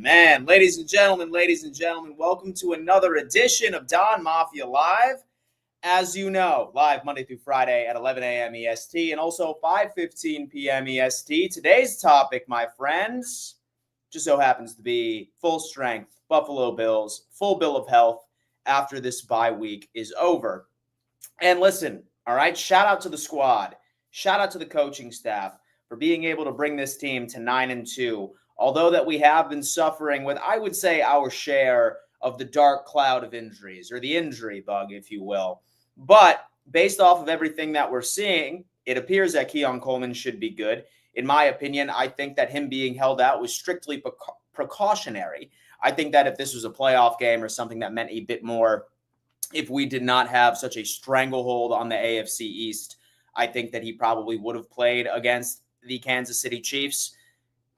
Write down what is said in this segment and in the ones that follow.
Man, ladies and gentlemen, welcome to another edition of Don Mafia Live. As you know, live Monday through Friday at 11 a.m. EST and also 5:15 p.m. EST. Today's topic, my friends, just so happens to be full strength Buffalo Bills, full bill of health after this bye week is over. And listen, all right, shout out to the squad. Shout out to the coaching staff for being able to bring this team to 9-2. Although that we have been suffering with, I would say, our share of the dark cloud of injuries, or the injury bug, if you will. But based off of everything that we're seeing, it appears that Keon Coleman should be good. In my opinion, I think that him being held out was strictly precautionary. I think that if this was a playoff game or something that meant a bit more, if we did not have such a stranglehold on the AFC East, I think that he probably would have played against the Kansas City Chiefs.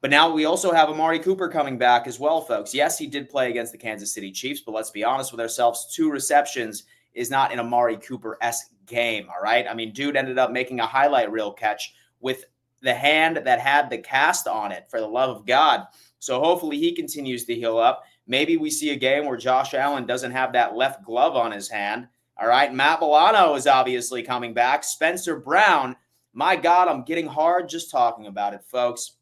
But now we also have Amari Cooper coming back as well, folks. Yes, he did play against the Kansas City Chiefs, but let's be honest with ourselves. 2 receptions is not an Amari Cooper-esque game, all right? I mean, dude ended up making a highlight reel catch with the hand that had the cast on it, for the love of God. So hopefully he continues to heal up. Maybe we see a game where Josh Allen doesn't have that left glove on his hand, all right? Matt Milano is obviously coming back. Spencer Brown, my God, I'm getting hard just talking about it, folks.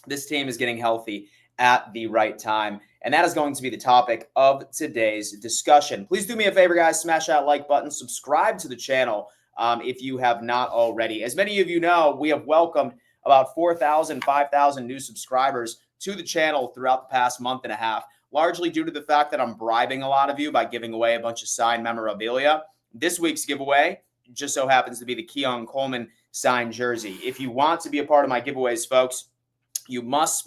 This team is getting healthy at the right time, and that is going to be the topic of today's discussion. Please do me a favor, guys. Smash that like button. Subscribe to the channel if you have not already. As many of you know, we have welcomed about 4,000, 5,000 new subscribers to the channel throughout the past month and a half, largely due to the fact that I'm bribing a lot of you by giving away a bunch of signed memorabilia. This week's giveaway just so happens to be the Keon Coleman signed jersey. If you want to be a part of my giveaways, folks, you must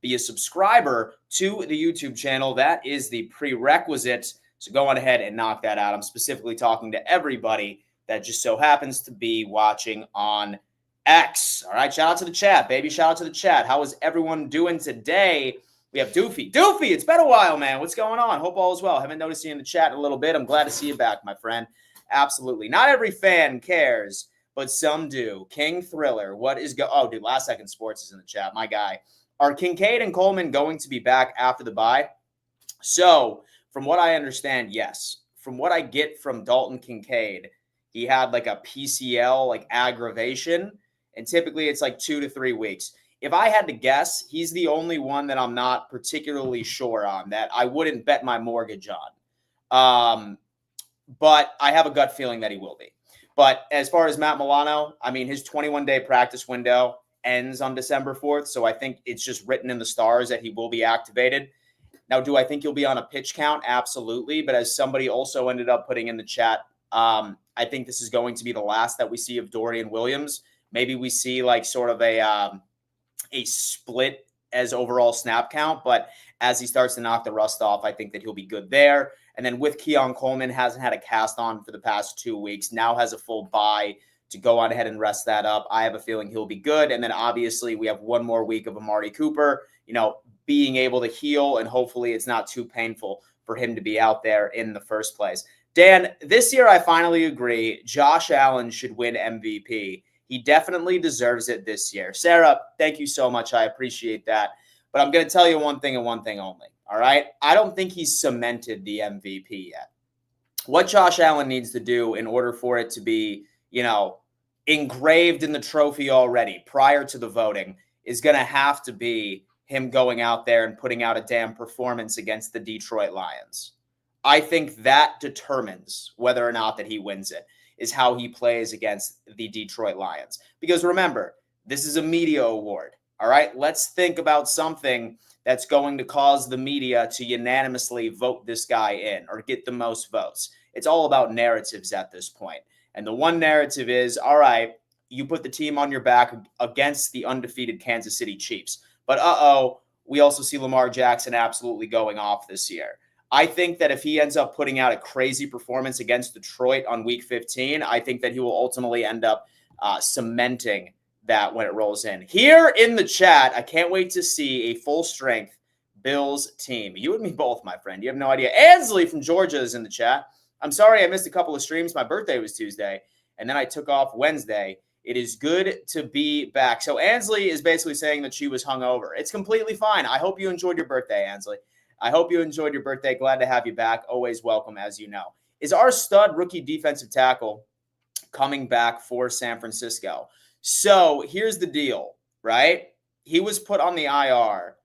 be a subscriber to the YouTube channel. That is the prerequisite. So go on ahead and knock that out. I'm specifically talking to everybody that just so happens to be watching on X. All right, shout out to the chat, baby. Shout out to the chat. How is everyone doing today? We have Doofy. Doofy, it's been a while, man. What's going on? Hope all is well. Haven't noticed you in the chat in a little bit. I'm glad to see you back, my friend. Absolutely. Not every fan cares, but some do. King Thriller, what is oh, dude, Last Second Sports is in the chat. My guy. Are Kincaid and Coleman going to be back after the bye? So, from what I understand, yes. From what I get from Dalton Kincaid, he had like a PCL, like aggravation, and typically it's like 2 to 3 weeks. If I had to guess, he's the only one that I'm not particularly sure on, that I wouldn't bet my mortgage on. But I have a gut feeling that he will be. But as far as Matt Milano, I mean, his 21-day practice window ends on December 4th. So I think it's just written in the stars that he will be activated. Now, do I think he'll be on a pitch count? Absolutely. But as somebody also ended up putting in the chat, I think this is going to be the last that we see of Dorian Williams. Maybe we see like sort of a split as overall snap count. But as he starts to knock the rust off, I think that he'll be good there. And then with Keon Coleman, hasn't had a cast on for the past 2 weeks, now has a full bye to go on ahead and rest that up. I have a feeling he'll be good. And then obviously we have 1 more week of Amari Cooper, being able to heal, and hopefully it's not too painful for him to be out there in the first place. Dan, this year I finally agree Josh Allen should win MVP. He definitely deserves it this year. Sarah, thank you so much. I appreciate that. But I'm going to tell you one thing and one thing only. All right? I don't think he's cemented the MVP yet. What Josh Allen needs to do in order for it to be, engraved in the trophy already prior to the voting is going to have to be him going out there and putting out a damn performance against the Detroit Lions. I think that determines whether or not that he wins it, is how he plays against the Detroit Lions. Because remember, this is a media award, all right? Let's think about something that's going to cause the media to unanimously vote this guy in or get the most votes. It's all about narratives at this point. And the one narrative is, all right, you put the team on your back against the undefeated Kansas City Chiefs. But we also see Lamar Jackson absolutely going off this year. I think that if he ends up putting out a crazy performance against Detroit on week 15, I think that he will ultimately end up cementing that when it rolls in. Here in the chat, I can't wait to see a full-strength Bills team. You and me both, my friend. You have no idea. Ansley from Georgia is in the chat. I'm sorry I missed a couple of streams. My birthday was Tuesday, and then I took off Wednesday. It is good to be back. So Ansley is basically saying that she was hungover. It's completely fine. I hope you enjoyed your birthday, Ansley. I hope you enjoyed your birthday. Glad to have you back. Always welcome, as you know. Is our stud rookie defensive tackle coming back for San Francisco? So here's the deal, right? He was put on the IR.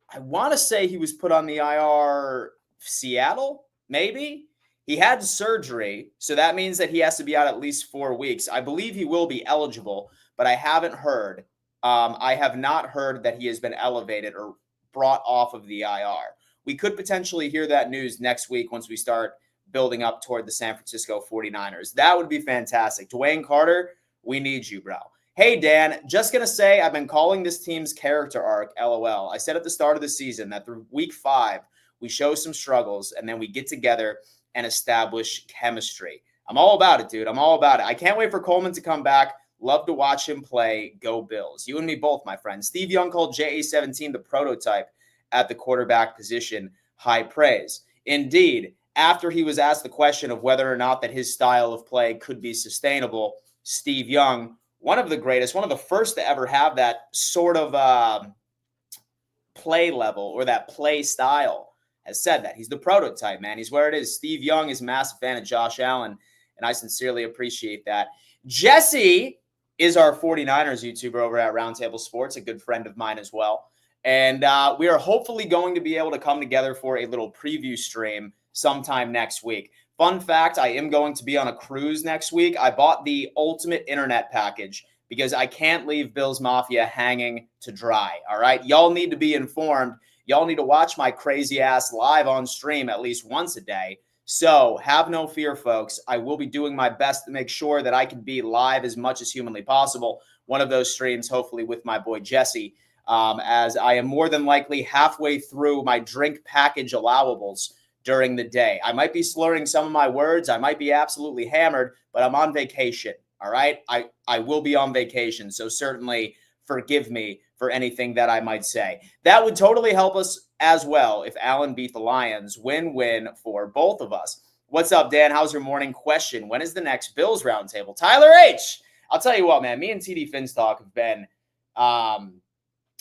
I want to say he was put on the IR Seattle, maybe? He had surgery, so that means that he has to be out at least 4 weeks. I believe he will be eligible, but I haven't heard. I have not heard that he has been elevated or brought off of the IR. We could potentially hear that news next week once we start building up toward the San Francisco 49ers. That would be fantastic. Dwayne Carter, we need you, bro. Hey, Dan, just going to say I've been calling this team's character arc, LOL. I said at the start of the season that through week 5, we show some struggles, and then we get together and establish chemistry. I'm all about it, dude. I'm all about it. I can't wait for Coleman to come back. Love to watch him play. Go Bills. You and me both, my friend. Steve Young called JA17 the prototype at the quarterback position. High praise. Indeed, after he was asked the question of whether or not that his style of play could be sustainable, Steve Young, one of the greatest, one of the first to ever have that sort of play level or that play style, has said that. He's the prototype, man. He's where it is. Steve Young is a massive fan of Josh Allen, and I sincerely appreciate that. Jesse is our 49ers YouTuber over at Roundtable Sports, a good friend of mine as well. And we are hopefully going to be able to come together for a little preview stream sometime next week. Fun fact, I am going to be on a cruise next week. I bought the ultimate internet package because I can't leave Bills Mafia hanging to dry, all right? Y'all need to be informed. Y'all need to watch my crazy ass live on stream at least once a day. So have no fear, folks. I will be doing my best to make sure that I can be live as much as humanly possible. One of those streams, hopefully with my boy Jesse, as I am more than likely halfway through my drink package allowables during the day. I might be slurring some of my words. I might be absolutely hammered, but I'm on vacation, all right? I will be on vacation, so certainly forgive me for anything that I might say. That would totally help us as well if Allen beat the Lions. Win-win for both of us. What's up, Dan? How's your morning? Question, when is the next Bills Roundtable? Tyler H. I'll tell you what, man. Me and TD Finstock have been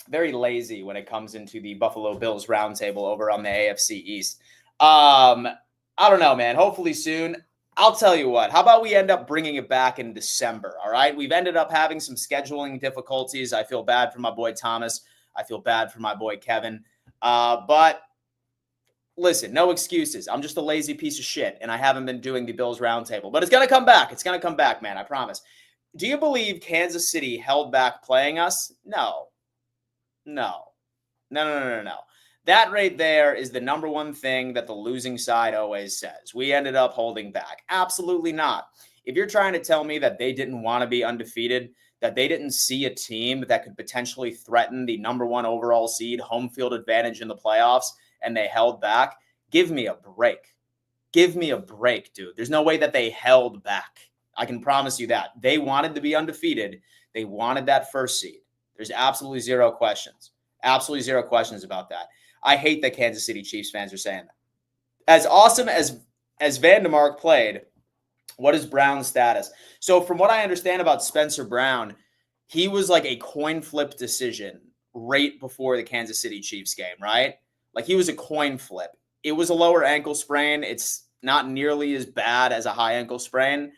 very lazy when it comes into the Buffalo Bills Roundtable over on the AFC East. I don't know, man. Hopefully soon. I'll tell you what. How about we end up bringing it back in December, all right? We've ended up having some scheduling difficulties. I feel bad for my boy Thomas. I feel bad for my boy Kevin. But listen, no excuses. I'm just a lazy piece of shit, and I haven't been doing the Bills Roundtable. But it's going to come back. It's going to come back, man. I promise. Do you believe Kansas City held back playing us? No. That right there is the number one thing that the losing side always says. We ended up holding back. Absolutely not. If you're trying to tell me that they didn't want to be undefeated, that they didn't see a team that could potentially threaten the number 1 overall seed, home field advantage in the playoffs, and they held back, give me a break. Give me a break, dude. There's no way that they held back. I can promise you that. They wanted to be undefeated. They wanted that first seed. There's absolutely zero questions. Absolutely zero questions about that. I hate that Kansas City Chiefs fans are saying that. As awesome as Vandermark played, what is Brown's status? So from what I understand about Spencer Brown, he was like a coin flip decision right before the Kansas City Chiefs game, right? Like he was a coin flip. It was a lower ankle sprain. It's not nearly as bad as a high ankle sprain.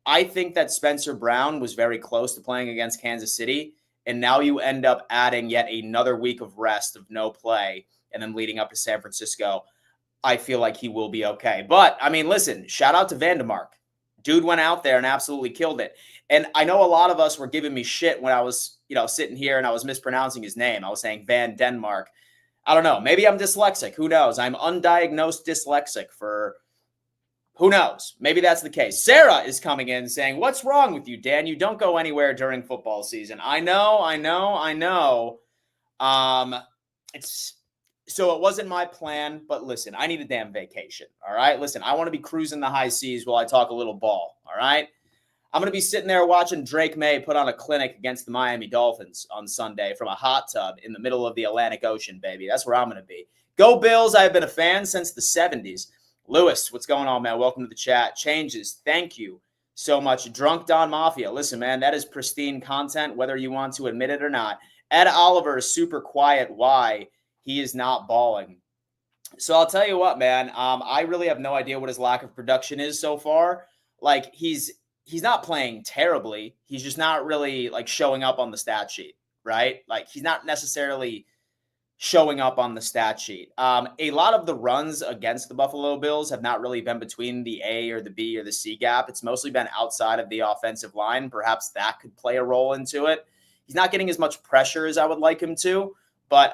I think that Spencer Brown was very close to playing against Kansas City. And now you end up adding yet another week of rest of no play and then leading up to San Francisco. I feel like he will be okay. But, I mean, listen, shout out to Vandermark. Dude went out there and absolutely killed it. And I know a lot of us were giving me shit when I was, sitting here and I was mispronouncing his name. I was saying Van Denmark. I don't know. Maybe I'm dyslexic. Who knows? I'm undiagnosed dyslexic for who knows? Maybe that's the case. Sarah is coming in saying, what's wrong with you, Dan? You don't go anywhere during football season. I know. So it wasn't my plan, but listen, I need a damn vacation, all right? Listen, I want to be cruising the high seas while I talk a little ball, all right? I'm going to be sitting there watching Drake May put on a clinic against the Miami Dolphins on Sunday from a hot tub in the middle of the Atlantic Ocean, baby. That's where I'm going to be. Go Bills. I have been a fan since the 70s. Lewis, what's going on, man? Welcome to the chat. Changes. Thank you so much. Drunk Don Mafia. Listen, man, that is pristine content, whether you want to admit it or not. Ed Oliver is super quiet. Why? He is not balling. So I'll tell you what, man. I really have no idea what his lack of production is so far. Like, he's not playing terribly. He's just not really, like, showing up on the stat sheet, right? Like, he's not necessarily showing up on the stat sheet. A lot of the runs against the Buffalo Bills have not really been between the A or the B or the C gap. It's mostly been outside of the offensive line. Perhaps that could play a role into it. He's not getting as much pressure as I would like him to, but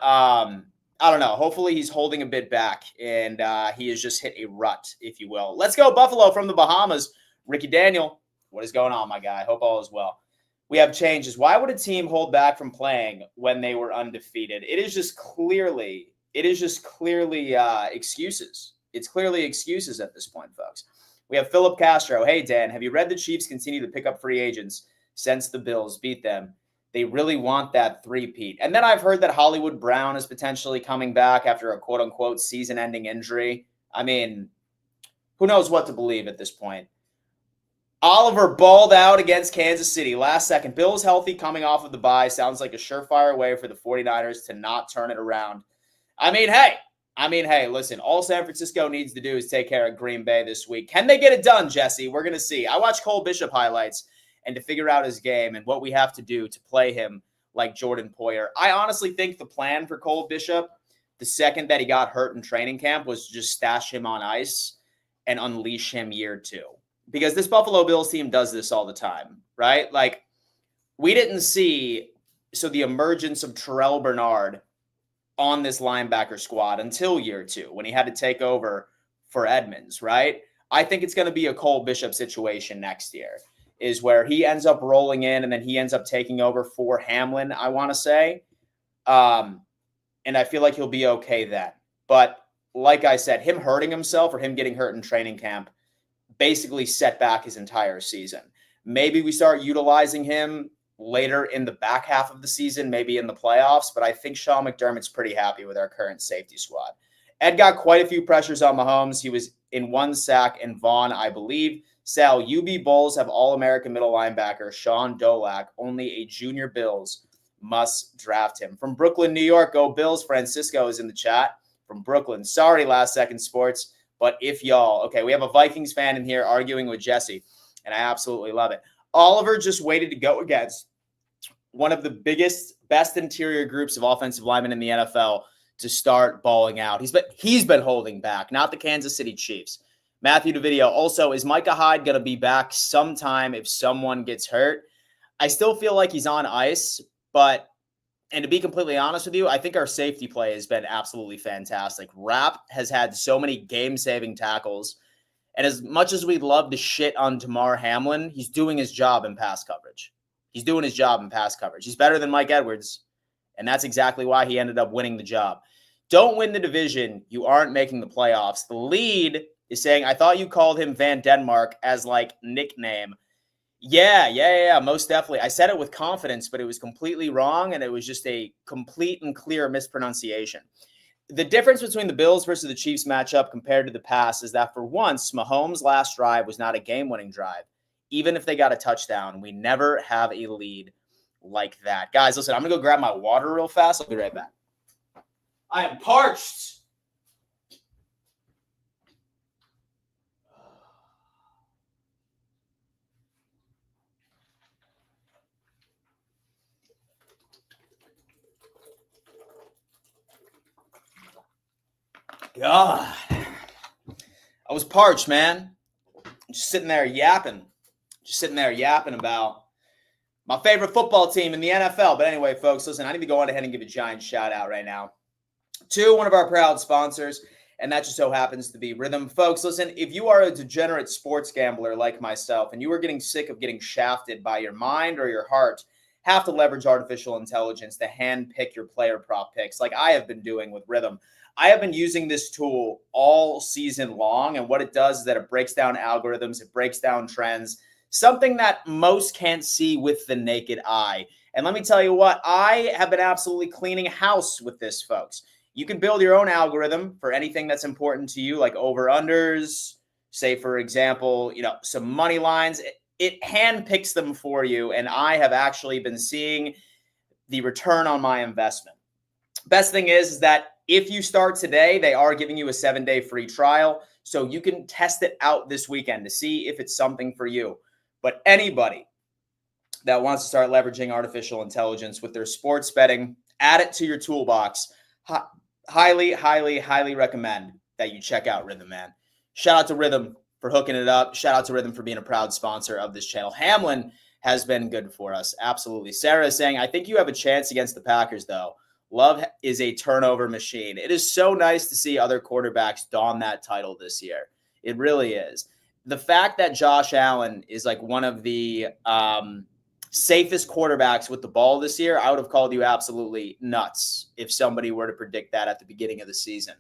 I don't know. Hopefully he's holding a bit back and he has just hit a rut, if you will. Let's go Buffalo from the Bahamas. Ricky Daniel, what is going on, my guy? Hope all is well. We have changes. Why would a team hold back from playing when they were undefeated? It is just clearly excuses. It's clearly excuses at this point, folks. We have Philip Castro. Hey, Dan, have you read the Chiefs continue to pick up free agents since the Bills beat them? They really want that three-peat. And then I've heard that Hollywood Brown is potentially coming back after a quote-unquote season-ending injury. I mean, who knows what to believe at this point. Oliver balled out against Kansas City last second. Bills healthy coming off of the bye. Sounds like a surefire way for the 49ers to not turn it around. I mean, hey, listen, all San Francisco needs to do is take care of Green Bay this week. Can they get it done, Jesse? We're going to see. I watched Cole Bishop highlights and to figure out his game and what we have to do to play him like Jordan Poyer. I honestly think the plan for Cole Bishop, the second that he got hurt in training camp, was just stash him on ice and unleash him year two. Because this Buffalo Bills team does this all the time, right? Like, we didn't see the emergence of Terrell Bernard on this linebacker squad until year two when he had to take over for Edmonds, right? I think it's going to be a Cole Bishop situation next year, is where he ends up rolling in and then he ends up taking over for Hamlin, I want to say. And I feel like he'll be okay then. But like I said, him hurting himself or him getting hurt in training camp basically set back his entire season. Maybe we start utilizing him later in the back half of the season, maybe in the playoffs, but I think Sean McDermott's pretty happy with our current safety squad. Ed got quite a few pressures on Mahomes. He was in one sack, and Vaughn, I believe. Sal, UB Bulls have All-American middle linebacker Sean Dolak. Only a junior Bills must draft him. From Brooklyn, New York, go Bills. Francisco is in the chat from Brooklyn. Sorry, Last Second Sports. But if y'all, okay, we have a Vikings fan in here arguing with Jesse, and I absolutely love it. Oliver just waited to go against one of the best interior groups of offensive linemen in the NFL to start balling out. He's been holding back, not the Kansas City Chiefs. Matthew DeVideo, also, is Micah Hyde going to be back sometime if someone gets hurt? I still feel like he's on ice, and to be completely honest with you, I think our safety play has been absolutely fantastic. Rapp has had so many game-saving tackles. And as much as we'd love to shit on Damar Hamlin, he's doing his job in pass coverage. He's better than Mike Edwards. And that's exactly why he ended up winning the job. Don't win the division. You aren't making the playoffs. The lead is saying, I thought you called him Van Denmark as like nickname. Yeah, most definitely. I said it with confidence, but it was completely wrong, and it was just a complete and clear mispronunciation. The difference between the Bills versus the Chiefs matchup compared to the past is that for once, Mahomes' last drive was not a game-winning drive. Even if they got a touchdown, we never have a lead like that. Guys, listen, I'm going to go grab my water real fast. I'll be right back. I am parched. God. I was parched, man. Just sitting there yapping about my favorite football team in the NFL. But anyway, folks, listen, I need to go on ahead and give a giant shout out right now to one of our proud sponsors, and that just so happens to be Rhythm. Folks, listen, if you are a degenerate sports gambler like myself and you are getting sick of getting shafted by your mind or your heart, have to leverage artificial intelligence to hand pick your player prop picks like I have been doing with Rhythm. I have been using this tool all season long, and what it does is that it breaks down algorithms, it breaks down trends, something that most can't see with the naked eye. And let me tell you what, I have been absolutely cleaning house with this, folks. You can build your own algorithm for anything that's important to you, like over-unders, say, for example, some money lines. It handpicks them for you, and I have actually been seeing the return on my investment. Best thing is that if you start today, they are giving you a 7-day free trial, so you can test it out this weekend to see if it's something for you. But anybody that wants to start leveraging artificial intelligence with their sports betting, add it to your toolbox. Highly, highly, highly recommend that you check out Rhythm, man. Shout out to Rhythm for hooking it up. Shout out to Rhythm for being a proud sponsor of this channel. Hamlin has been good for us. Absolutely. Sarah is saying, I think you have a chance against the Packers, though. Love is a turnover machine. It is so nice to see other quarterbacks don that title this year. It really is. The fact that Josh Allen is like one of the safest quarterbacks with the ball this year, I would have called you absolutely nuts if somebody were to predict that at the beginning of the season.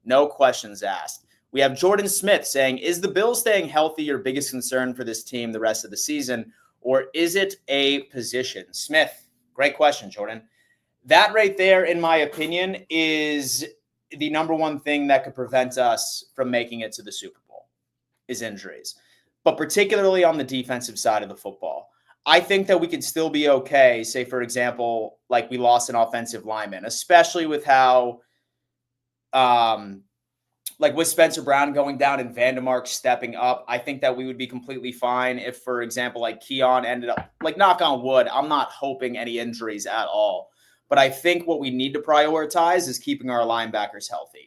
No questions asked. We have Jordan Smith saying, is the Bills staying healthy your biggest concern for this team the rest of the season, or is it a position? Smith, great question, Jordan. That right there, in my opinion, is the number one thing that could prevent us from making it to the Super Bowl is injuries, but particularly on the defensive side of the football. I think that we could still be okay, say, for example, like we lost an offensive lineman, especially with how, like with Spencer Brown going down and Vandermark stepping up. I think that we would be completely fine if, for example, like Keon ended up, like knock on wood, I'm not hoping any injuries at all. But I think what we need to prioritize is keeping our linebackers healthy.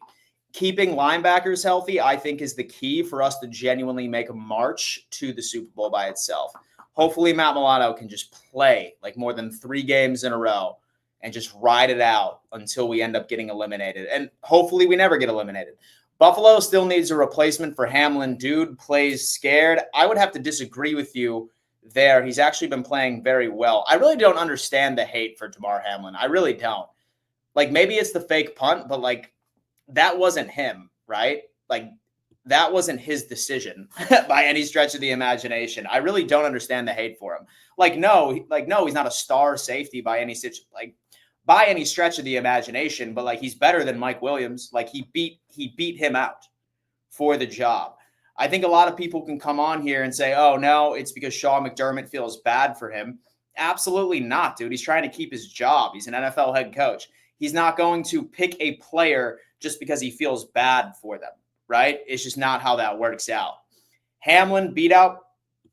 Keeping linebackers healthy, I think, is the key for us to genuinely make a march to the Super Bowl by itself. Hopefully, Matt Milano can just play like more than 3 games in a row and just ride it out until we end up getting eliminated. And hopefully we never get eliminated. Buffalo still needs a replacement for Hamlin. Dude plays scared. I would have to disagree with you there. He's actually been playing very well. I really don't understand the hate for Damar Hamlin. I really don't. Like, maybe it's the fake punt, but like that wasn't him, right? Like that wasn't his decision by any stretch of the imagination. I really don't understand the hate for him. No, he's not a star safety by any stretch of the imagination, but like he's better than Mike Williams. Like he beat him out for the job. I think a lot of people can come on here and say, oh, no, it's because Sean McDermott feels bad for him. Absolutely not, dude. He's trying to keep his job. He's an NFL head coach. He's not going to pick a player just because he feels bad for them, right? It's just not how that works out. Hamlin beat out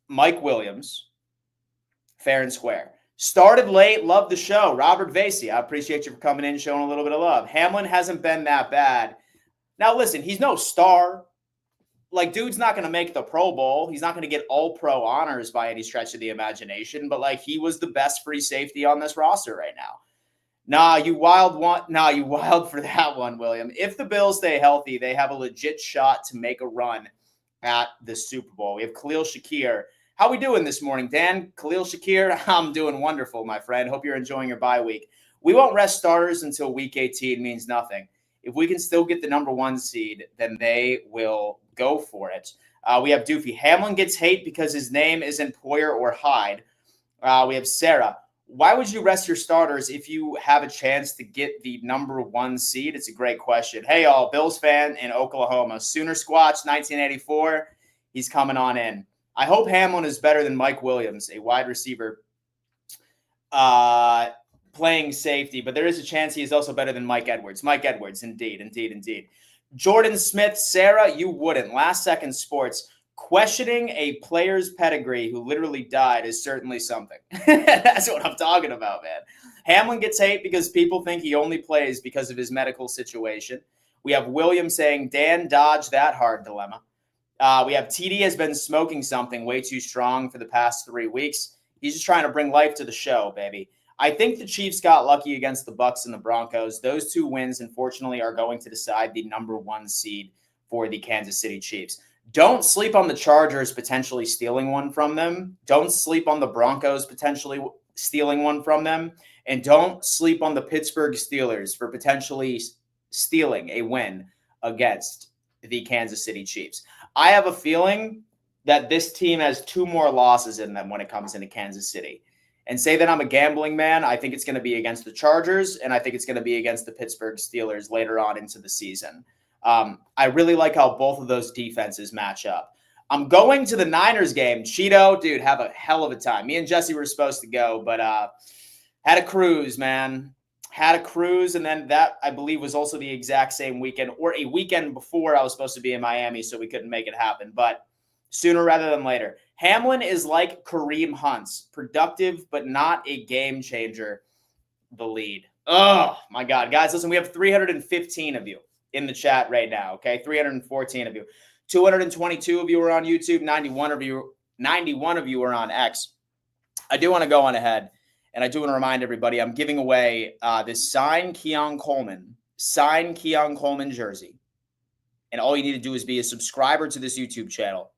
Mike Williams, fair and square. Started late, loved the show. Robert Vasey, I appreciate you for coming in, showing a little bit of love. Hamlin hasn't been that bad. Now, listen, he's no star. Like, dude's not going to make the Pro Bowl. He's not going to get all-pro honors by any stretch of the imagination, but, like, he was the best free safety on this roster right now. Nah, you wild for that one, William. If the Bills stay healthy, they have a legit shot to make a run at the Super Bowl. We have Khalil Shakir. How we doing this morning, Dan? Khalil Shakir, I'm doing wonderful, my friend. Hope you're enjoying your bye week. We won't rest starters until week 18 means nothing. If we can still get the number 1 seed, then they will go for it. We have Doofy. Hamlin gets hate because his name isn't Poyer or Hyde. We have Sarah. Why would you rest your starters if you have a chance to get the number 1 seed? It's a great question. Hey, y'all, Bills fan in Oklahoma. Sooner Squatch, 1984. He's coming on in. I hope Hamlin is better than Mike Williams, a wide receiver playing safety, but there is a chance he is also better than Mike Edwards. Mike Edwards, indeed. Jordan Smith, Sarah, you wouldn't. Last Second Sports. Questioning a player's pedigree who literally died is certainly something. That's what I'm talking about, man. Hamlin gets hate because people think he only plays because of his medical situation. We have William saying, Dan, dodge that hard dilemma. We have TD has been smoking something way too strong for the past 3 weeks. He's just trying to bring life to the show, baby. I think the Chiefs got lucky against the Bucs and the Broncos. Those 2 wins, unfortunately, are going to decide the number 1 seed for the Kansas City Chiefs. Don't sleep on the Chargers potentially stealing one from them. Don't sleep on the Broncos potentially stealing one from them. And don't sleep on the Pittsburgh Steelers for potentially stealing a win against the Kansas City Chiefs. I have a feeling that this team has 2 more losses in them when it comes into Kansas City. And say that I'm a gambling man, I think it's going to be against the Chargers, and I think it's going to be against the Pittsburgh Steelers later on into the season. I really like how both of those defenses match up. I'm going to the Niners game. Cheeto, dude, have a hell of a time. Me and Jesse were supposed to go, but had a cruise, man. Had a cruise, and then that, I believe, was also the exact same weekend, or a weekend before I was supposed to be in Miami, so we couldn't make it happen. But sooner rather than later. Hamlin is like Kareem Hunt's, productive but not a game changer. The lead. Oh, my God. Guys, listen, we have 315 of you in the chat right now, okay? 314 of you. 222 of you are on YouTube. 91 of you are on X. I do want to go on ahead, and I do want to remind everybody I'm giving away this signed Keon Coleman jersey. And all you need to do is be a subscriber to this YouTube channel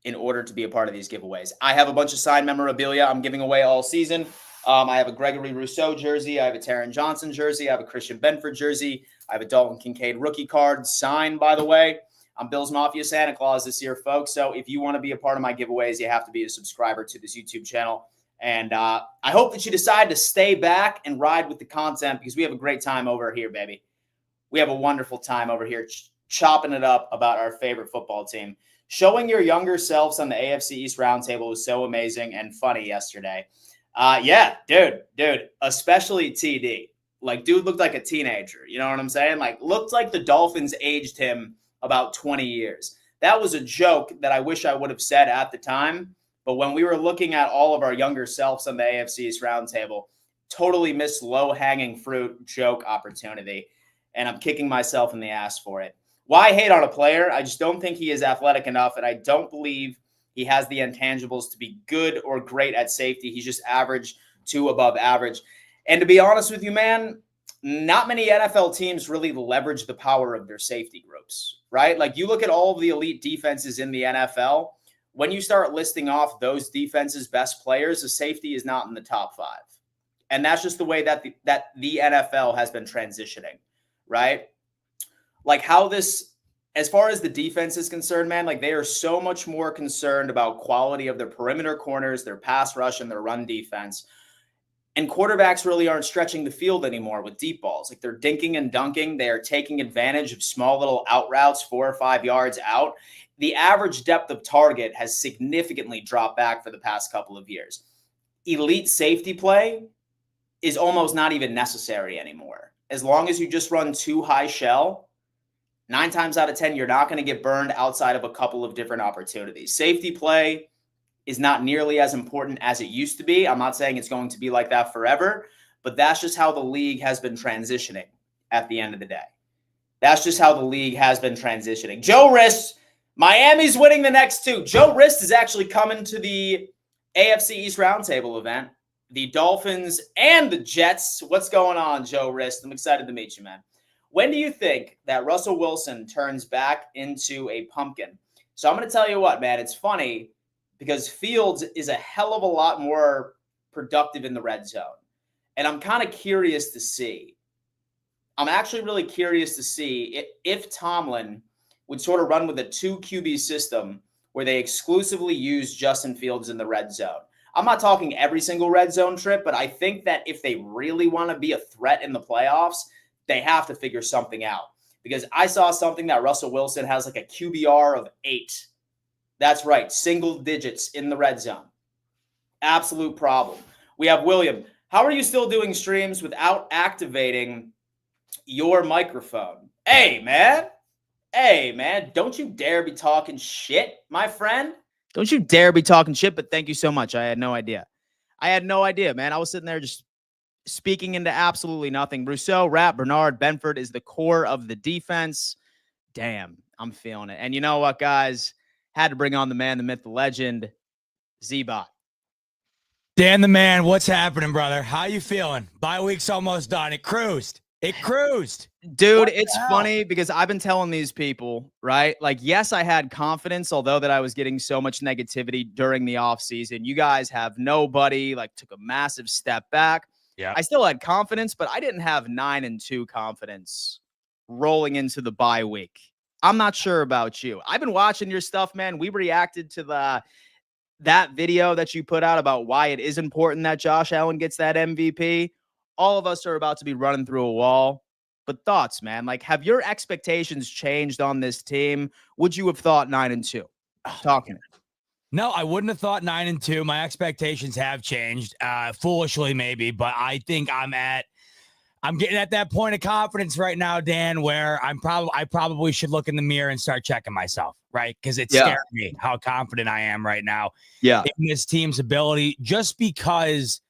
in order to be a part of these giveaways. I have a bunch of signed memorabilia I'm giving away all season. I have a Gregory Rousseau jersey. I have a Taron Johnson jersey. I have a Christian Benford jersey. I have a Dalton Kincaid rookie card signed, by the way. I'm Bills Mafia Santa Claus this year, folks. So if you want to be a part of my giveaways, you have to be a subscriber to this YouTube channel. And I hope that you decide to stay back and ride with the content because we have a great time over here, baby. We have a wonderful time over here chopping it up about our favorite football team. Showing your younger selves on the AFC East Roundtable was so amazing and funny yesterday. Yeah, dude, especially TD. Like, dude looked like a teenager. You know what I'm saying? Like, looked like the Dolphins aged him about 20 years. That was a joke that I wish I would have said at the time. But when we were looking at all of our younger selves on the AFC East Roundtable, totally missed low-hanging fruit joke opportunity. And I'm kicking myself in the ass for it. Why hate on a player? I just don't think he is athletic enough, and I don't believe he has the intangibles to be good or great at safety. He's just average to above average. And to be honest with you, man, not many NFL teams really leverage the power of their safety groups, right? Like, you look at all of the elite defenses in the NFL, when you start listing off those defenses' best players, the safety is not in the top 5. And that's just the way that the NFL has been transitioning, right? Like, how this, as far as the defense is concerned, man, like, they are so much more concerned about quality of their perimeter corners, their pass rush, and their run defense. And quarterbacks really aren't stretching the field anymore with deep balls. Like, they're dinking and dunking. They are taking advantage of small little out routes, 4 or 5 yards out. The average depth of target has significantly dropped back for the past couple of years. Elite safety play is almost not even necessary anymore. As long as you just run 2 high shell, 9 times out of 10, you're not going to get burned outside of a couple of different opportunities. Safety play is not nearly as important as it used to be. I'm not saying it's going to be like that forever, but that's just how the league has been transitioning at the end of the day. That's just how the league has been transitioning. Joe Rist, Miami's winning the next 2. Joe Rist is actually coming to the AFC East Roundtable event. The Dolphins and the Jets. What's going on, Joe Rist? I'm excited to meet you, man. When do you think that Russell Wilson turns back into a pumpkin? So I'm going to tell you what, man, it's funny because Fields is a hell of a lot more productive in the red zone. And I'm kind of curious to see. I'm actually really curious to see if Tomlin would sort of run with a 2 QB system where they exclusively use Justin Fields in the red zone. I'm not talking every single red zone trip, but I think that if they really want to be a threat in the playoffs, they have to figure something out. Because I saw something that Russell Wilson has like a QBR of 8. That's right, single digits in the red zone. Absolute problem. We have William. How are you still doing streams without activating your microphone? Hey, man, don't you dare be talking shit, my friend. Don't you dare be talking shit, but thank you so much. I had no idea, man. I was sitting there just speaking into absolutely nothing. Rousseau, Rapp, Bernard, Benford is the core of the defense. Damn, I'm feeling it. And you know what, guys? Had to bring on the man, the myth, the legend, Zebot. Dan the man, what's happening, brother? How you feeling? Bye week's almost done. It cruised. Dude, it's funny because I've been telling these people, right? Like, yes, I had confidence, although that I was getting so much negativity during the offseason. You guys have nobody, like, took a massive step back. Yeah. I still had confidence, but I didn't have 9-2 confidence rolling into the bye week. I'm not sure about you. I've been watching your stuff, man. We reacted to that video that you put out about why it is important that Josh Allen gets that MVP. All of us are about to be running through a wall. But thoughts, man? Like, have your expectations changed on this team? Would you have thought 9-2? Talking. No, I wouldn't have thought 9-2. My expectations have changed, foolishly maybe, but I think I'm getting at that point of confidence right now, Dan, where I probably should look in the mirror and start checking myself, right? Because it scared me how confident I am right now in this team's ability, just because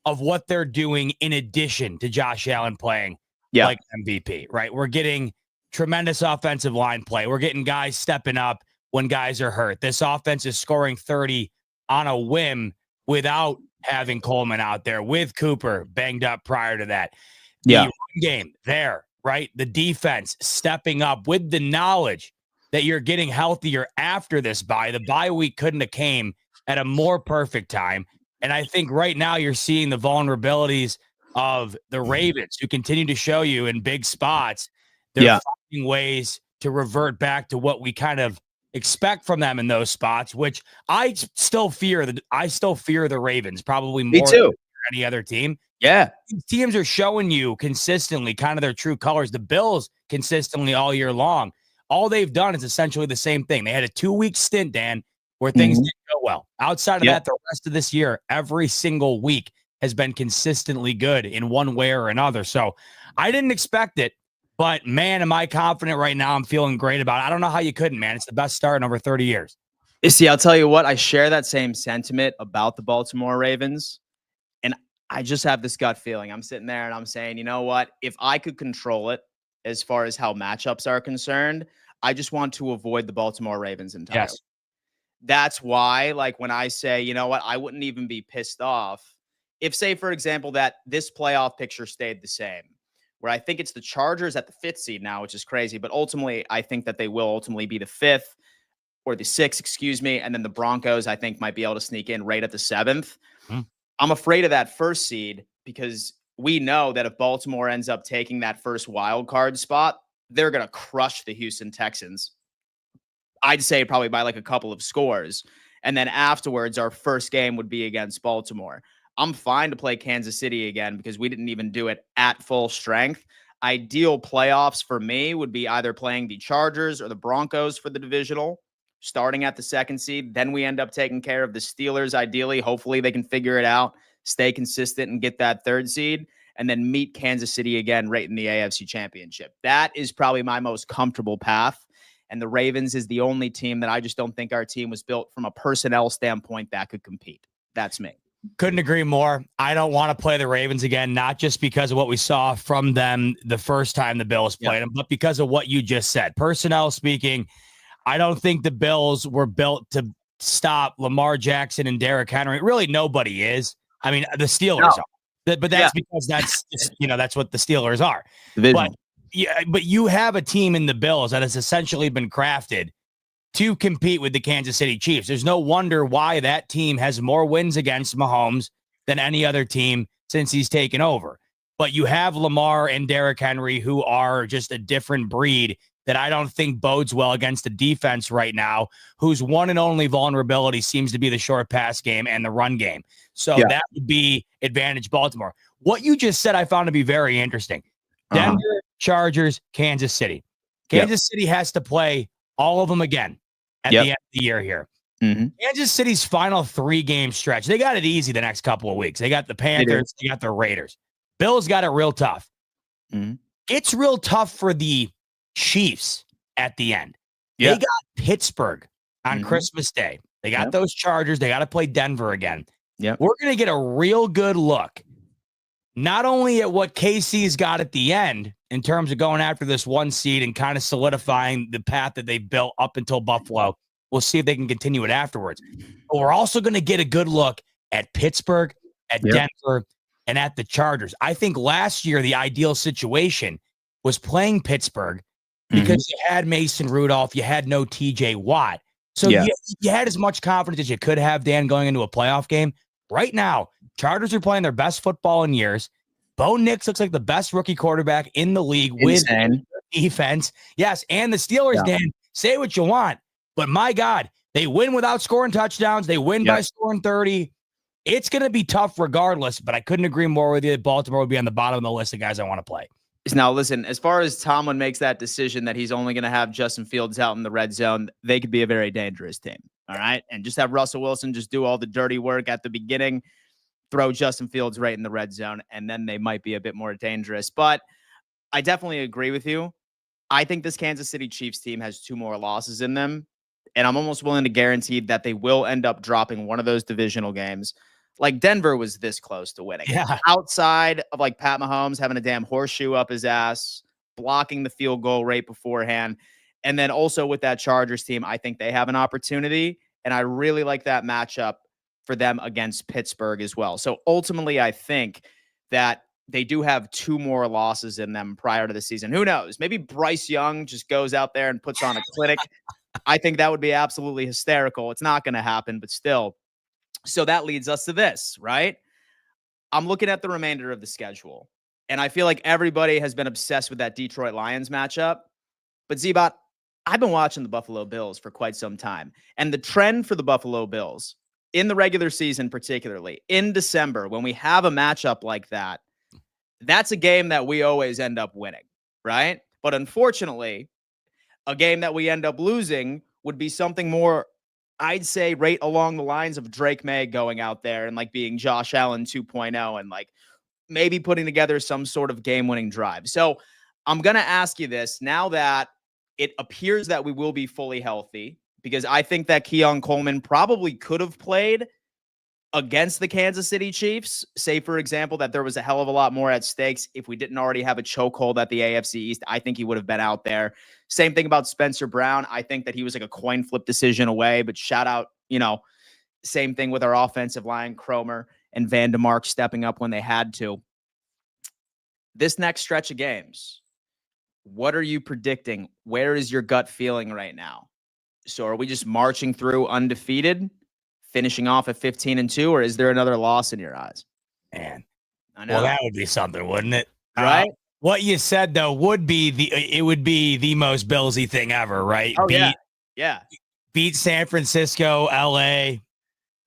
of what they're doing in addition to Josh Allen playing like MVP, right? We're getting tremendous offensive line play. We're getting guys stepping up when guys are hurt. This offense is scoring 30 on a whim without having Coleman out there, with Cooper banged up prior to that. The run game there, right? The defense stepping up with the knowledge that you're getting healthier after this bye. The bye week couldn't have came at a more perfect time. And I think right now you're seeing the vulnerabilities of the Ravens, who continue to show you in big spots. They're finding ways to revert back to what we kind of expect from them in those spots, which I still fear the Ravens probably more than any other team. Yeah. These teams are showing you consistently kind of their true colors. The Bills consistently all year long. All they've done is essentially the same thing. They had a 2-week stint, Dan, where things didn't go well. Outside of that, the rest of this year, every single week has been consistently good in one way or another. So I didn't expect it, but man, am I confident right now. I'm feeling great about it. I don't know how you couldn't, man. It's the best start in over 30 years. You see, I'll tell you what, I share that same sentiment about the Baltimore Ravens. And I just have this gut feeling. I'm sitting there and I'm saying, you know what? If I could control it as far as how matchups are concerned, I just want to avoid the Baltimore Ravens entirely. Yes. That's why, like, when I say, you know what, I wouldn't even be pissed off if, say, for example, that this playoff picture stayed the same, where I think it's the Chargers at the 5th seed now, which is crazy. But ultimately, I think that they will ultimately be the 5th or the 6th, excuse me. And then the Broncos, I think, might be able to sneak in right at the 7th. I'm afraid of that 1st seed because we know that if Baltimore ends up taking that first wild card spot, they're going to crush the Houston Texans. I'd say probably by like a couple of scores. And then afterwards, our first game would be against Baltimore. I'm fine to play Kansas City again because we didn't even do it at full strength. Ideal playoffs for me would be either playing the Chargers or the Broncos for the divisional, starting at the 2nd seed. Then we end up taking care of the Steelers. Ideally, hopefully they can figure it out, stay consistent and get that 3rd seed, and then meet Kansas City again right in the AFC Championship. That is probably my most comfortable path. And the Ravens is the only team that I just don't think our team was built from a personnel standpoint that could compete. That's me. Couldn't agree more. I don't want to play the Ravens again, not just because of what we saw from them the first time the Bills played them, but because of what you just said. Personnel speaking, I don't think the Bills were built to stop Lamar Jackson and Derrick Henry. Really, nobody is. I mean, the Steelers are. But that's because that's just, that's what the Steelers are. But you have a team in the Bills that has essentially been crafted to compete with the Kansas City Chiefs. There's no wonder why that team has more wins against Mahomes than any other team since he's taken over. But you have Lamar and Derrick Henry, who are just a different breed that I don't think bodes well against the defense right now, whose one and only vulnerability seems to be the short pass game and the run game. So that would be advantage Baltimore. What you just said, I found to be very interesting. Denver, Chargers, Kansas City. Kansas City has to play all of them again at the end of the year here. Kansas City's final 3-game stretch, they got it easy the next couple of weeks. They got the Panthers, they got the Raiders. Bills got it real tough. It's real tough for the Chiefs at the end. They got Pittsburgh on Christmas Day. They got those Chargers. They got to play Denver again. We're going to get a real good look, not only at what KC's got at the end in terms of going after this 1 seed and kind of solidifying the path that they built up until Buffalo. We'll see if they can continue it afterwards. But we're also going to get a good look at Pittsburgh, at Denver, and at the Chargers. I think last year the ideal situation was playing Pittsburgh because you had Mason Rudolph, you had no TJ Watt. So you had as much confidence as you could have, Dan, going into a playoff game. Right now, Chargers are playing their best football in years. Bo Nix looks like the best rookie quarterback in the league with defense. Yes, and the Steelers, Dan, say what you want. But my God, they win without scoring touchdowns. They win by scoring 30. It's going to be tough regardless, but I couldn't agree more with you. Baltimore would be on the bottom of the list of guys I want to play. Now, listen, as far as Tomlin makes that decision that he's only going to have Justin Fields out in the red zone, they could be a very dangerous team. All right. And just have Russell Wilson just do all the dirty work at the beginning, throw Justin Fields right in the red zone, and then they might be a bit more dangerous. But I definitely agree with you. I think this Kansas City Chiefs team has 2 more losses in them. And I'm almost willing to guarantee that they will end up dropping one of those divisional games. Like Denver was this close to winning. Outside of like Pat Mahomes having a damn horseshoe up his ass, blocking the field goal right beforehand. And then also with that Chargers team, I think they have an opportunity. And I really like that matchup for them against Pittsburgh as well. So ultimately, I think that they do have 2 more losses in them prior to the season. Who knows? Maybe Bryce Young just goes out there and puts on a clinic. I think that would be absolutely hysterical. It's not going to happen, but still. So that leads us to this, right? I'm looking at the remainder of the schedule, and I feel like everybody has been obsessed with that Detroit Lions matchup. But Zebot, I've been watching the Buffalo Bills for quite some time, and the trend for the Buffalo Bills in the regular season, particularly in December, when we have a matchup like that, that's a game that we always end up winning, right? But unfortunately, a game that we end up losing would be something more, I'd say, right along the lines of Drake May going out there and like being Josh Allen 2.0 and like maybe putting together some sort of game-winning drive. So I'm going to ask you this now that it appears that we will be fully healthy, because I think that Keon Coleman probably could have played against the Kansas City Chiefs. Say, for example, that there was a hell of a lot more at stakes. If we didn't already have a chokehold at the AFC East, I think he would have been out there. Same thing about Spencer Brown. I think that he was like a coin flip decision away, but shout out, same thing with our offensive line, Cromer and Van DeMark stepping up when they had to. This next stretch of games, what are you predicting? Where is your gut feeling right now? So are we just marching through undefeated, finishing off at 15-2, or is there another loss in your eyes? Man, I know. Well, that would be something, wouldn't it? Right? What you said though would be the most Billsy thing ever, right? Oh, yeah. Beat San Francisco, LA,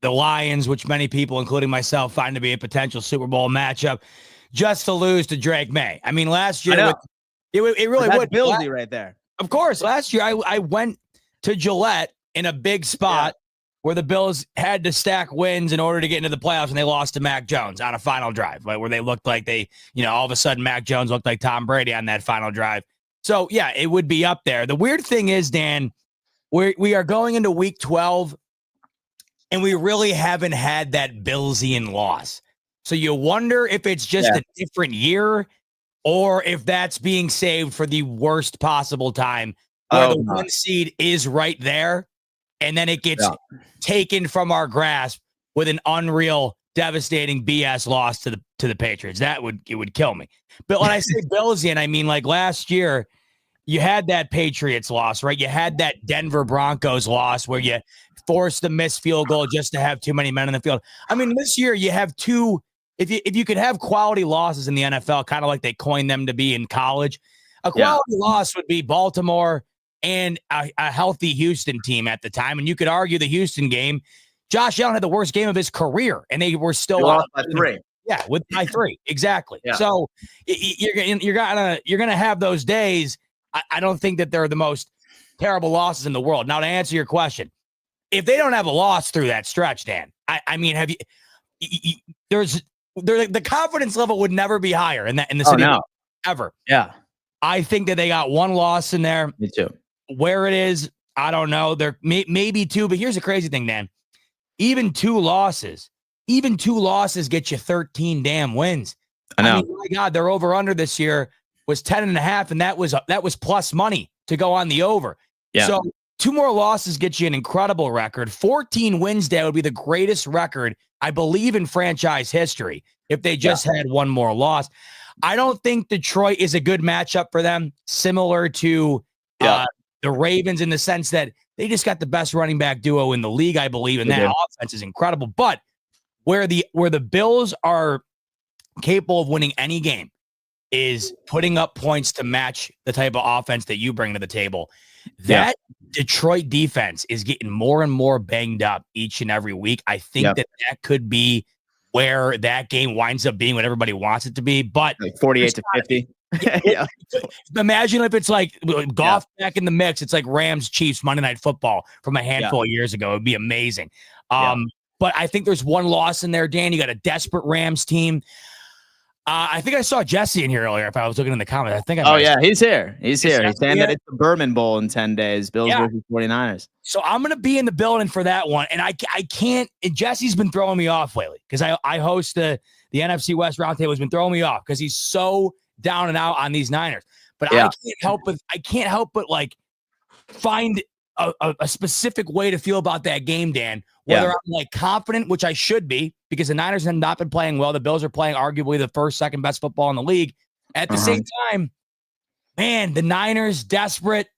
the Lions, which many people, including myself, find to be a potential Super Bowl matchup, just to lose to Drake May. I mean, last year it really would be Billsy right there. Of course, last year I went to Gillette in a big spot where the Bills had to stack wins in order to get into the playoffs, and they lost to Mac Jones on a final drive, right, where they looked like they, all of a sudden Mac Jones looked like Tom Brady on that final drive. So, yeah, it would be up there. The weird thing is, Dan, we are going into week 12, and we really haven't had that Billsian loss. So you wonder if it's just a different year or if that's being saved for the worst possible time where the 1 seed is right there. And then it gets taken from our grasp with an unreal, devastating BS loss to the Patriots. It would kill me. But when I say Billsian, I mean like last year, you had that Patriots loss, right? You had that Denver Broncos loss where you forced the missed field goal just to have too many men in the field. I mean, this year you have 2. If you could have quality losses in the NFL, kind of like they coined them to be in college, A quality loss would be Baltimore and a healthy Houston team at the time. And you could argue the Houston game, Josh Allen had the worst game of his career, and they were still lost by 3. Yeah, by 3. Exactly. Yeah. So you're gonna have those days. I don't think that they're the most terrible losses in the world. Now, to answer your question, if they don't have a loss through that stretch, Dan, I mean, have you? The confidence level would never be higher in the city ever. Yeah, I think that they got one loss in there. Me too. Where it is, I don't know. There maybe 2, but here's the crazy thing, Dan. Even two losses get you 13 damn wins. I know. mean, my God, their over-under this year was 10.5, and that was plus money to go on the over. Yeah. So 2 more losses get you an incredible record. 14 wins, that would be the greatest record, I believe, in franchise history if they just had one more loss. I don't think Detroit is a good matchup for them, similar to the Ravens in the sense that they just got the best running back duo in the league, I believe, and that offense is incredible. But where the Bills are capable of winning any game is putting up points to match the type of offense that you bring to the table. That Detroit defense is getting more and more banged up each and every week. I think that could be where that game winds up being what everybody wants it to be. But like 48-50. Imagine if it's like golf back in the mix. It's like Rams Chiefs Monday Night Football from a handful of years ago. It'd be amazing. But I think there's one loss in there, Dan. You got a desperate Rams team. I think I saw Jesse in here earlier. If I was looking in the comments, I think. He's here. He's here. He's saying that it's the Berman Bowl in 10 days. Bills versus 49ers. So I'm going to be in the building for that one, and I can't. And Jesse's been throwing me off lately because I host the NFC West Roundtable. Has been throwing me off because he's so down and out on these Niners. But I can't help but like find a specific way to feel about that game, Dan. Whether I'm like confident, which I should be, because the Niners have not been playing well. The Bills are playing arguably the first, second best football in the league. At the same time, man, the Niners desperate.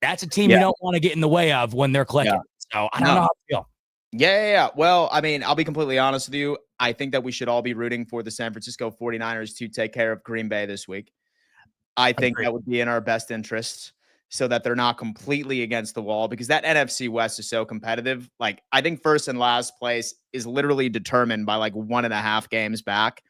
That's a team you don't want to get in the way of when they're clicking. So I don't know how to feel. Yeah. Well, I mean, I'll be completely honest with you. I think that we should all be rooting for the San Francisco 49ers to take care of Green Bay this week. I think that would be in our best interest so that they're not completely against the wall, because that NFC West is so competitive. Like, I think first and last place is literally determined by like 1.5 games back.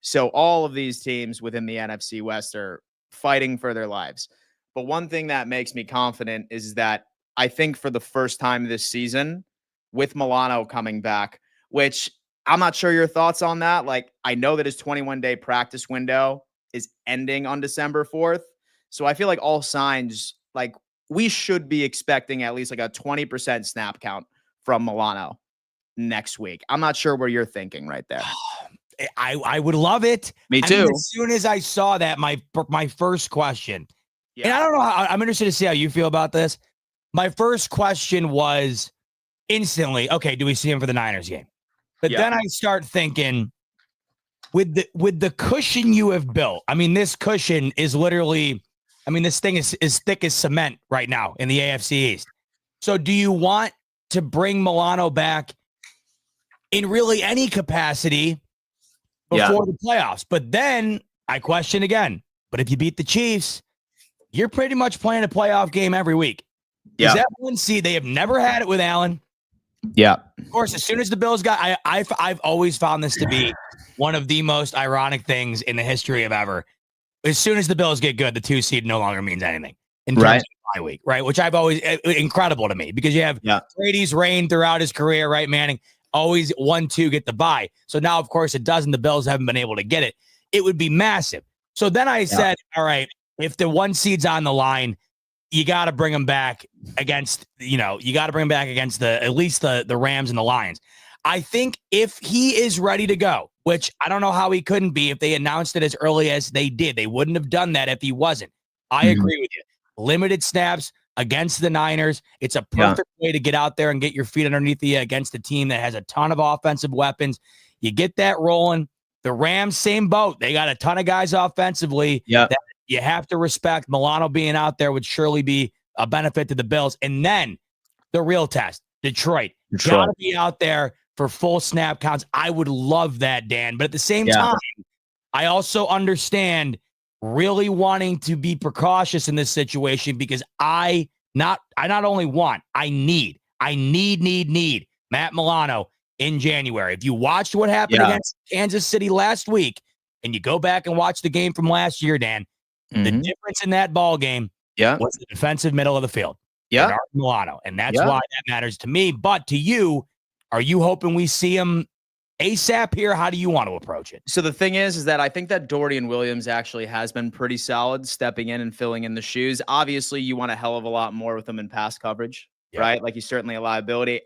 So all of these teams within the NFC West are fighting for their lives. But one thing that makes me confident is that I think for the first time this season, with Milano coming back, which I'm not sure your thoughts on that. Like, I know that his 21-day practice window is ending on December 4th. So I feel like all signs, like, we should be expecting at least like a 20% snap count from Milano next week. I'm not sure where you're thinking right there. I would love it. Me too. I mean, as soon as I saw that, my first question, and I don't know I'm interested to see how you feel about this. My first question was instantly, okay, do we see him for the Niners game? But then I start thinking, with the cushion you have built, I mean, this cushion is literally, I mean, this thing is as thick as cement right now in the AFC East. So do you want to bring Milano back in really any capacity before the playoffs? But then I question again, but if you beat the Chiefs, you're pretty much playing a playoff game every week. Is that one seed? They have never had it with Allen. Yeah. Of course, as soon as the Bills got, I've always found this to be one of the most ironic things in the history of ever. As soon as the Bills get good, the 2 seed no longer means anything in terms of bye week, right? Which I've always incredible to me, because you have Brady's reign throughout his career, right? Manning always 1-2 get the bye. So now, of course, it doesn't. The Bills haven't been able to get it. It would be massive. So then I said, all right, if the 1 seed's on the line, you got to bring them back against, at least the Rams and the Lions. I think if he is ready to go, which I don't know how he couldn't be if they announced it as early as they did. They wouldn't have done that if he wasn't. I agree with you. Limited snaps against the Niners. It's a perfect way to get out there and get your feet underneath you against a team that has a ton of offensive weapons. You get that rolling. The Rams, same boat. They got a ton of guys offensively that you have to respect. Milano being out there would surely be a benefit to the Bills. And then the real test, Detroit. Got to be out there for full snap counts. I would love that, Dan. But at the same time, I also understand really wanting to be precautious in this situation because I not only want, I need Matt Milano in January. If you watched what happened against Kansas City last week and you go back and watch the game from last year, Dan, the difference in that ball game was the defensive middle of the field. Bernard Milano. And that's why that matters to me. But to you, are you hoping we see him ASAP here? How do you want to approach it? So the thing is that I think that Dorian Williams actually has been pretty solid stepping in and filling in the shoes. Obviously, you want a hell of a lot more with him in pass coverage, right? Like he's certainly a liability.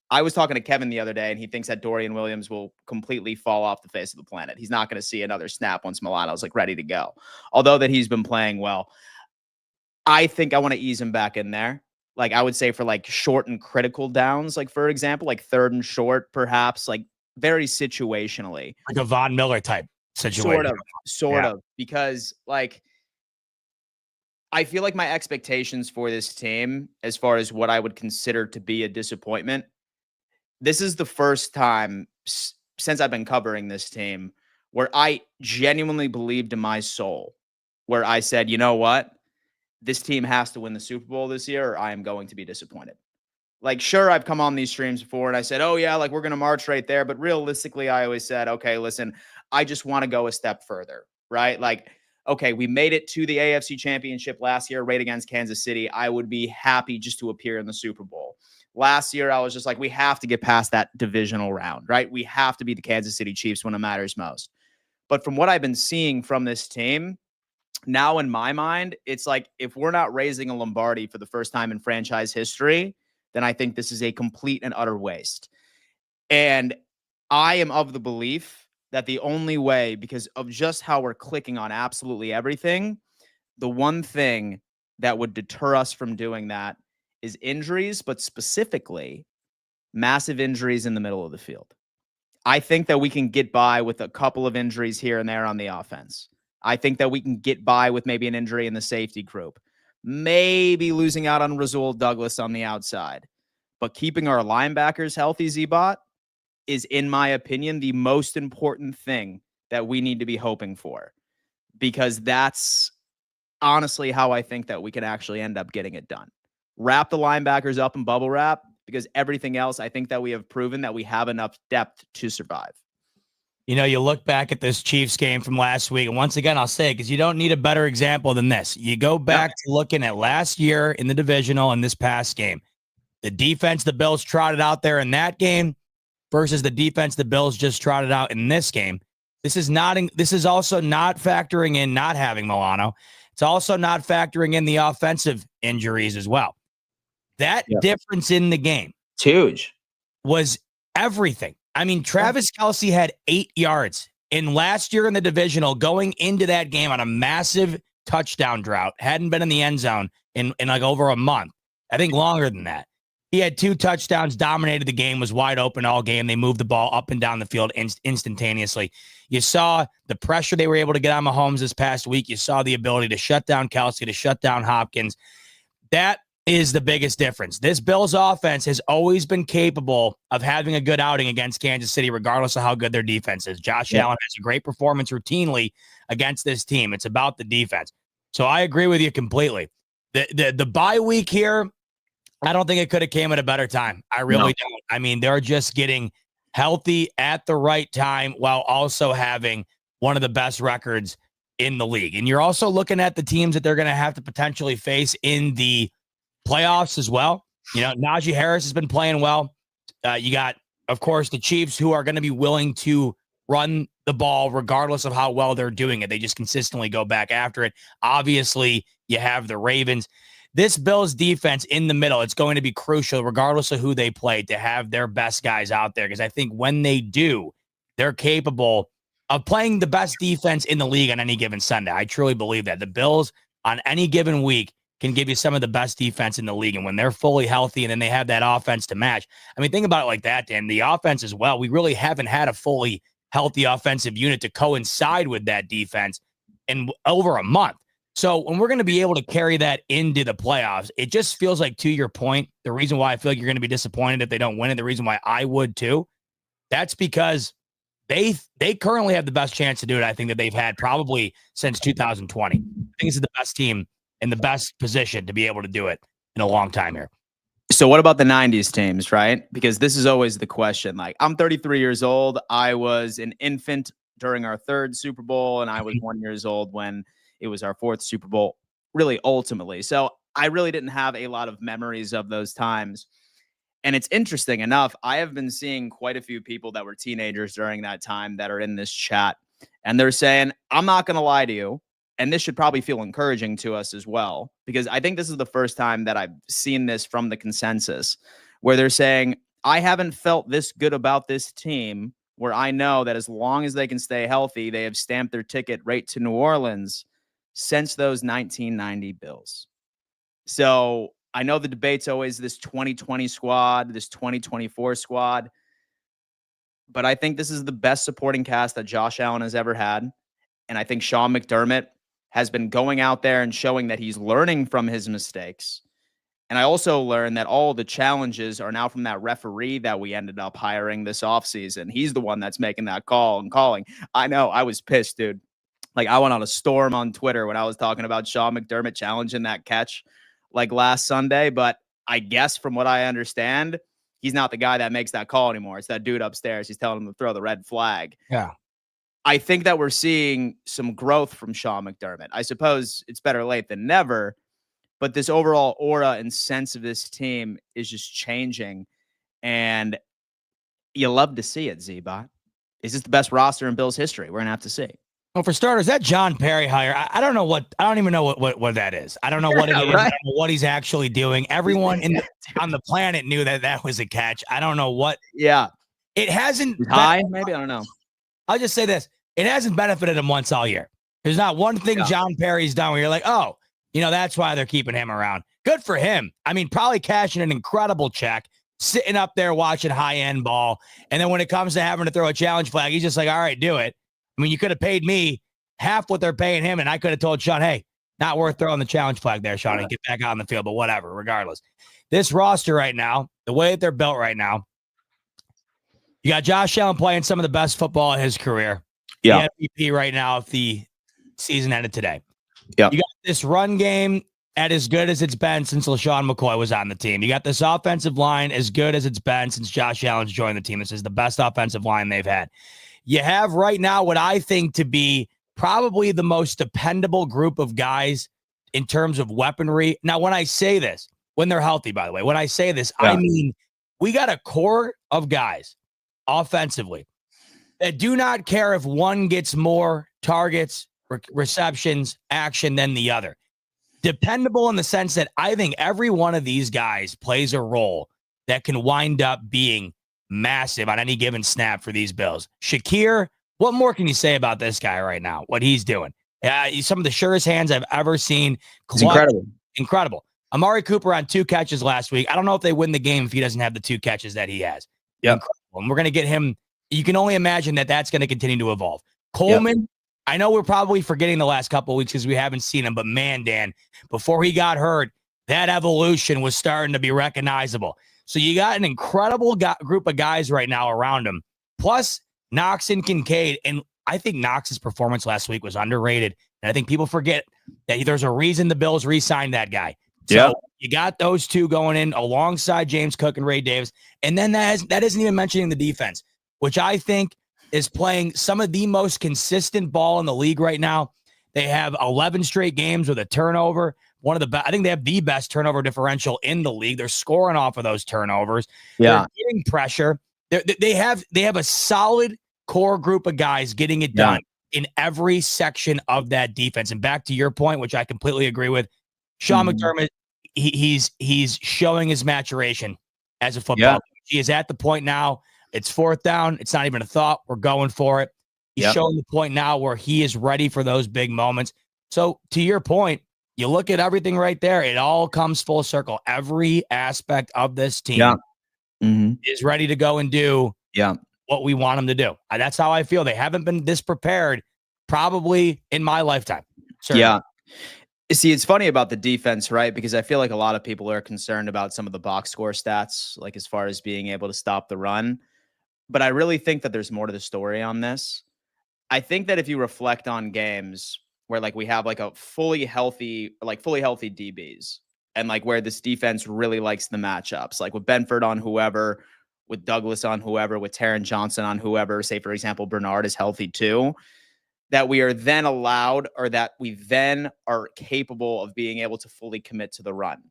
I was talking to Kevin the other day, and he thinks that Dorian Williams will completely fall off the face of the planet. He's not going to see another snap once Milano's like ready to go. Although that he's been playing well. I think I want to ease him back in there. Like I would say for like short and critical downs, like for example, like 3rd and short, perhaps like very situationally. Like a Von Miller type situation. Sort of. Because like, I feel like my expectations for this team, as far as what I would consider to be a disappointment, this is the first time since I've been covering this team where I genuinely believed in my soul, where I said, you know what? This team has to win the Super Bowl this year or I am going to be disappointed. Like, sure, I've come on these streams before and I said, oh yeah, like we're going to march right there. But realistically, I always said, okay, listen, I just want to go a step further, right? Like, okay, we made it to the AFC Championship last year, right against Kansas City. I would be happy just to appear in the Super Bowl. Last year, I was just like, we have to get past that divisional round, right? We have to beat the Kansas City Chiefs when it matters most. But from what I've been seeing from this team, now in my mind, it's like if we're not raising a Lombardi for the first time in franchise history, then I think this is a complete and utter waste. And I am of the belief that the only way, because of just how we're clicking on absolutely everything, the one thing that would deter us from doing that is injuries, but specifically massive injuries in the middle of the field. I think that we can get by with a couple of injuries here and there on the offense. I think that we can get by with maybe an injury in the safety group, maybe losing out on Rasul Douglas on the outside. But keeping our linebackers healthy, Zebot, is, in my opinion, the most important thing that we need to be hoping for. Because that's honestly how I think that we can actually end up getting it done. Wrap the linebackers up in bubble wrap, because everything else, I think that we have proven that we have enough depth to survive. You know, you look back at this Chiefs game from last week, and once again, I'll say it because you don't need a better example than this. You go back to looking at last year in the divisional and this past game. The defense the Bills trotted out there in that game versus the defense the Bills just trotted out in this game. This is also not factoring in not having Milano. It's also not factoring in the offensive injuries as well. That difference in the game, it's huge, was everything. I mean, Travis Kelce had 8 yards in last year in the divisional going into that game on a massive touchdown drought. Hadn't been in the end zone in like over a month. I think longer than that. He had 2 touchdowns, dominated the game, was wide open all game. They moved the ball up and down the field instantaneously. You saw the pressure they were able to get on Mahomes this past week. You saw the ability to shut down Kelce, to shut down Hopkins. That is the biggest difference. This Bills offense has always been capable of having a good outing against Kansas City, regardless of how good their defense is. Josh Allen has a great performance routinely against this team. It's about the defense. So I agree with you completely. The bye week here, I don't think it could have came at a better time. I really don't. I mean, they're just getting healthy at the right time while also having one of the best records in the league. And you're also looking at the teams that they're going to have to potentially face in the playoffs as well. You know, Najee Harris has been playing well. You got, of course, the Chiefs, who are going to be willing to run the ball regardless of how well they're doing it. They just consistently go back after it. Obviously, you have the Ravens. This Bills defense in the middle, it's going to be crucial, regardless of who they play, to have their best guys out there. Because I think when they do, they're capable of playing the best defense in the league on any given Sunday. I truly believe that. The Bills, on any given week, can give you some of the best defense in the league. And when they're fully healthy and then they have that offense to match, I mean, think about it like that, Dan. The offense as well, we really haven't had a fully healthy offensive unit to coincide with that defense in over a month. So when we're going to be able to carry that into the playoffs, it just feels like, to your point, the reason why I feel like you're going to be disappointed if they don't win it, the reason why I would too, that's because they currently have the best chance to do it, I think, that they've had probably since 2020. I think this is the best team in the best position to be able to do it in a long time here. So what about the 90s teams, right? Because this is always the question. Like, I'm 33 years old. I was an infant during our third Super Bowl, and I was 1 year old when it was our fourth Super Bowl, really, ultimately. So I really didn't have a lot of memories of those times. And it's interesting enough, I have been seeing quite a few people that were teenagers during that time that are in this chat, and they're saying, I'm not going to lie to you. And this should probably feel encouraging to us as well, because I think this is the first time that I've seen this from the consensus where they're saying, I haven't felt this good about this team, where I know that as long as they can stay healthy, they have stamped their ticket right to New Orleans since those 1990 Bills. So I know the debate's always this 2020 squad, this 2024 squad, but I think this is the best supporting cast that Josh Allen has ever had. And I think Sean McDermott has been going out there and showing that he's learning from his mistakes. And I also learned that all the challenges are now from that referee that we ended up hiring this offseason. He's the one that's making that call and calling. I know, I was pissed, dude. Like, I went on a storm on Twitter when I was talking about Sean McDermott challenging that catch like last Sunday. But I guess from what I understand, he's not the guy that makes that call anymore. It's that dude upstairs. He's telling him to throw the red flag. Yeah. I think that we're seeing some growth from Sean McDermott. I suppose it's better late than never, but this overall aura and sense of this team is just changing, and you love to see it, Zebot. Is this the best roster in Bills history? We're going to have to see. Well, for starters, that John Perry hire, I don't know I don't even know what that is. I don't know what it is. Right. I don't know what he's actually doing. Everyone on the planet knew that was a catch. I don't know what. Yeah. It hasn't. High, maybe? I don't know. I'll just say this. It hasn't benefited him once all year. There's not one thing John Perry's done where you're like, oh, that's why they're keeping him around. Good for him. I mean, probably cashing an incredible check, sitting up there watching high-end ball. And then when it comes to having to throw a challenge flag, he's just like, all right, do it. I mean, you could have paid me half what they're paying him, and I could have told Sean, hey, not worth throwing the challenge flag there, Sean, and get back out on the field, but whatever, regardless. This roster right now, the way that they're built right now, you got Josh Allen playing some of the best football of his career. Yeah. The MVP right now if the season ended today. Yeah. You got this run game at as good as it's been since LaShawn McCoy was on the team. You got this offensive line as good as it's been since Josh Allen's joined the team. This is the best offensive line they've had. You have right now what I think to be probably the most dependable group of guys in terms of weaponry. Now, when I say this, when they're healthy, by the way, when I say this, I mean, we got a core of guys offensively that do not care if one gets more targets, receptions, action than the other. Dependable in the sense that I think every one of these guys plays a role that can wind up being massive on any given snap for these Bills. Shakir, what more can you say about this guy right now? What he's doing? Some of the surest hands I've ever seen. It's incredible. Incredible. Amari Cooper on 2 catches last week. I don't know if they win the game if he doesn't have the 2 catches that he has. Yeah. And we're going to get him. You can only imagine that that's going to continue to evolve. Coleman, I know we're probably forgetting the last couple of weeks because we haven't seen him, but man, Dan, before he got hurt, that evolution was starting to be recognizable. So you got an incredible group of guys right now around him, plus Knox and Kincaid. And I think Knox's performance last week was underrated. And I think people forget that there's a reason the Bills re-signed that guy. So you got those two going in alongside James Cook and Ray Davis. And then that isn't even mentioning the defense, which I think is playing some of the most consistent ball in the league right now. They have 11 straight games with a turnover. One of the best. I think they have the best turnover differential in the league. They're scoring off of those turnovers. Yeah. They're getting pressure. They have a solid core group of guys getting it done in every section of that defense. And back to your point, which I completely agree with, Sean McDermott, he's showing his maturation as a football coach. He is at the point now. It's 4th down. It's not even a thought. We're going for it. He's showing the point now where he is ready for those big moments. So to your point, you look at everything right there. It all comes full circle. Every aspect of this team is ready to go and do what we want them to do. That's how I feel. They haven't been this prepared probably in my lifetime. Certainly. Yeah. See, it's funny about the defense, right? Because I feel like a lot of people are concerned about some of the box score stats, like as far as being able to stop the run. but I really think that there's more to the story on this. I think that if you reflect on games where like we have like a fully healthy DBs and like where this defense really likes the matchups, like with Benford on whoever, with Douglas on whoever, with Taron Johnson on whoever, say for example, Bernard is healthy too, that we are then allowed or that we then are capable of being able to fully commit to the run.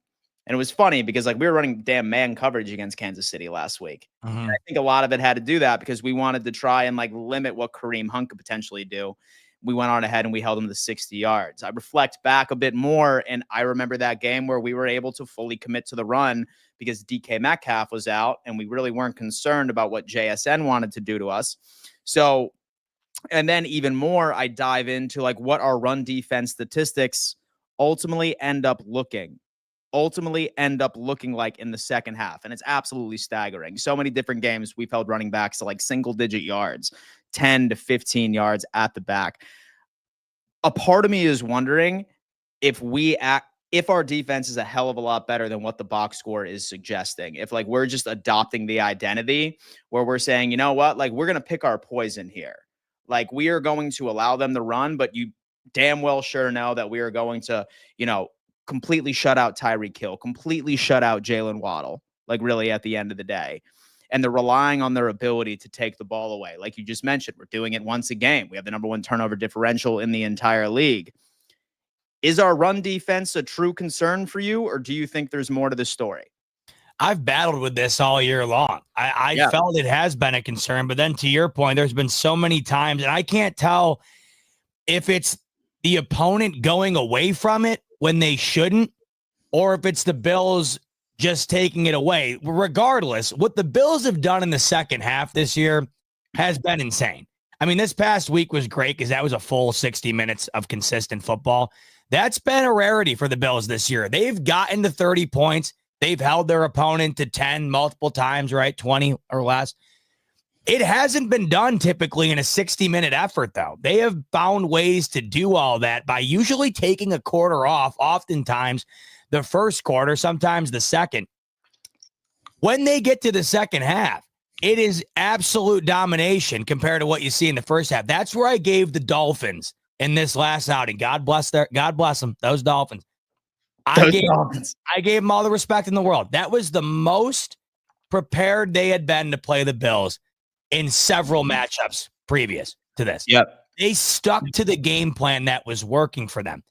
And it was funny because like we were running damn man coverage against Kansas City last week. And I think a lot of it had to do that because we wanted to try and like limit what Kareem Hunt could potentially do. We went on ahead and we held him to 60 yards. I reflect back a bit more, and I remember that game where we were able to fully commit to the run because DK Metcalf was out, and we really weren't concerned about what JSN wanted to do to us. So, and then even more, I dive into like what our run defense statistics ultimately end up looking like in the second half. And it's absolutely staggering. So many different games we've held running backs to like single digit yards, 10 to 15 yards at the back. A part of me is wondering if our defense is a hell of a lot better than what the box score is suggesting. If like we're just adopting the identity where we're saying, you know what, like we're going to pick our poison here. Like we are going to allow them to run, but you damn well sure know that we are going to, completely shut out Tyreek Hill, completely shut out Jalen Waddle, like really at the end of the day. And they're relying on their ability to take the ball away. Like you just mentioned, we're doing it once a game. We have the number 1 turnover differential in the entire league. Is our run defense a true concern for you, or do you think there's more to the story? I've battled with this all year long. I felt it has been a concern, but then to your point, there's been so many times, and I can't tell if it's the opponent going away from it when they shouldn't, or if it's the Bills just taking it away. Regardless, what the Bills have done in the second half this year has been insane. I mean, this past week was great because that was a full 60 minutes of consistent football. That's been a rarity for the Bills this year. They've gotten to 30 points. They've held their opponent to 10 multiple times, right? 20 or less. It hasn't been done typically in a 60-minute effort, though. They have found ways to do all that by usually taking a quarter off, oftentimes the first quarter, sometimes the second. When they get to the second half, it is absolute domination compared to what you see in the first half. That's where I gave the Dolphins in this last outing. God bless them, those Dolphins. I gave them all the respect in the world. That was the most prepared they had been to play the Bills in several matchups previous to this. Yep. They stuck to the game plan that was working for them.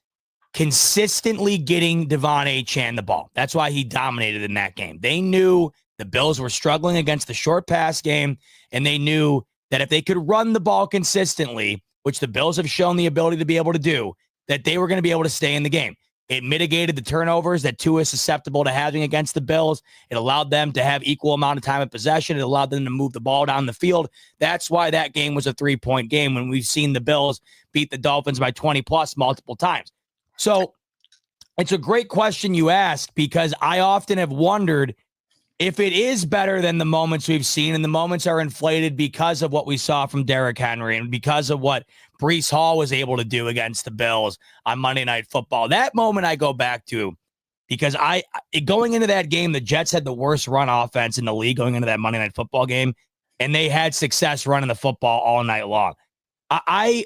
Consistently getting Devon Achane the ball. That's why he dominated in that game. They knew the Bills were struggling against the short pass game, and they knew that if they could run the ball consistently, which the Bills have shown the ability to be able to do, that they were going to be able to stay in the game. It mitigated the turnovers that Tua is susceptible to having against the Bills. It allowed them to have equal amount of time of possession. It allowed them to move the ball down the field. That's why that game was a 3-point game when we've seen the Bills beat the Dolphins by 20 plus multiple times. So it's a great question you ask, because I often have wondered if it is better than the moments we've seen, and the moments are inflated because of what we saw from Derrick Henry and because of what Breece Hall was able to do against the Bills on Monday Night Football. That moment I go back to because going into that game, the Jets had the worst run offense in the league going into that Monday Night Football game, and they had success running the football all night long. I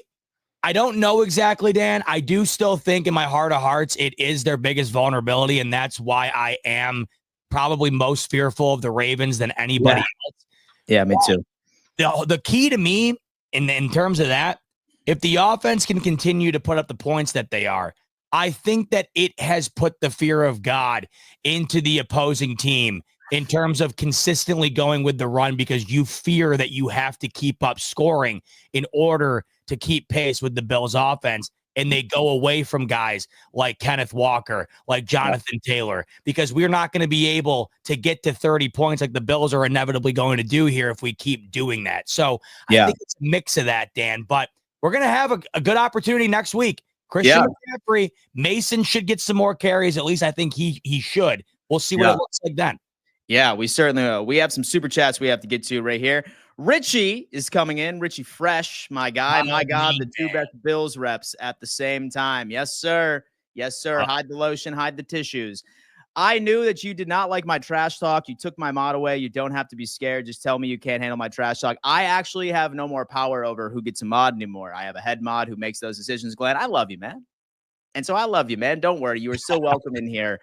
don't know exactly, Dan. I do still think in my heart of hearts it is their biggest vulnerability, and that's why I am probably most fearful of the Ravens than anybody else. Yeah, me too. The key to me in terms of that, if the offense can continue to put up the points that they are, I think that it has put the fear of God into the opposing team in terms of consistently going with the run, because you fear that you have to keep up scoring in order to keep pace with the Bills offense. And they go away from guys like Kenneth Walker, like Jonathan Taylor, because we're not going to be able to get to 30 points like the Bills are inevitably going to do here if we keep doing that. So I think it's a mix of that, Dan. But we're going to have a good opportunity next week. Christian McCaffrey, Mason should get some more carries. At least I think he should. We'll see what it looks like then. Yeah, we certainly will. We have some super chats we have to get to right here. Richie is coming in. Richie Fresh, my guy. My God, the two best Bills reps at the same time. Yes, sir. Yes, sir. Hide the lotion, hide the tissues. I knew that you did not like my trash talk. You took my mod away. You don't have to be scared. Just tell me you can't handle my trash talk. I actually have no more power over who gets a mod anymore. I have a head mod who makes those decisions. Glenn, I love you, man. And so I love you, man. Don't worry. You are still welcome in here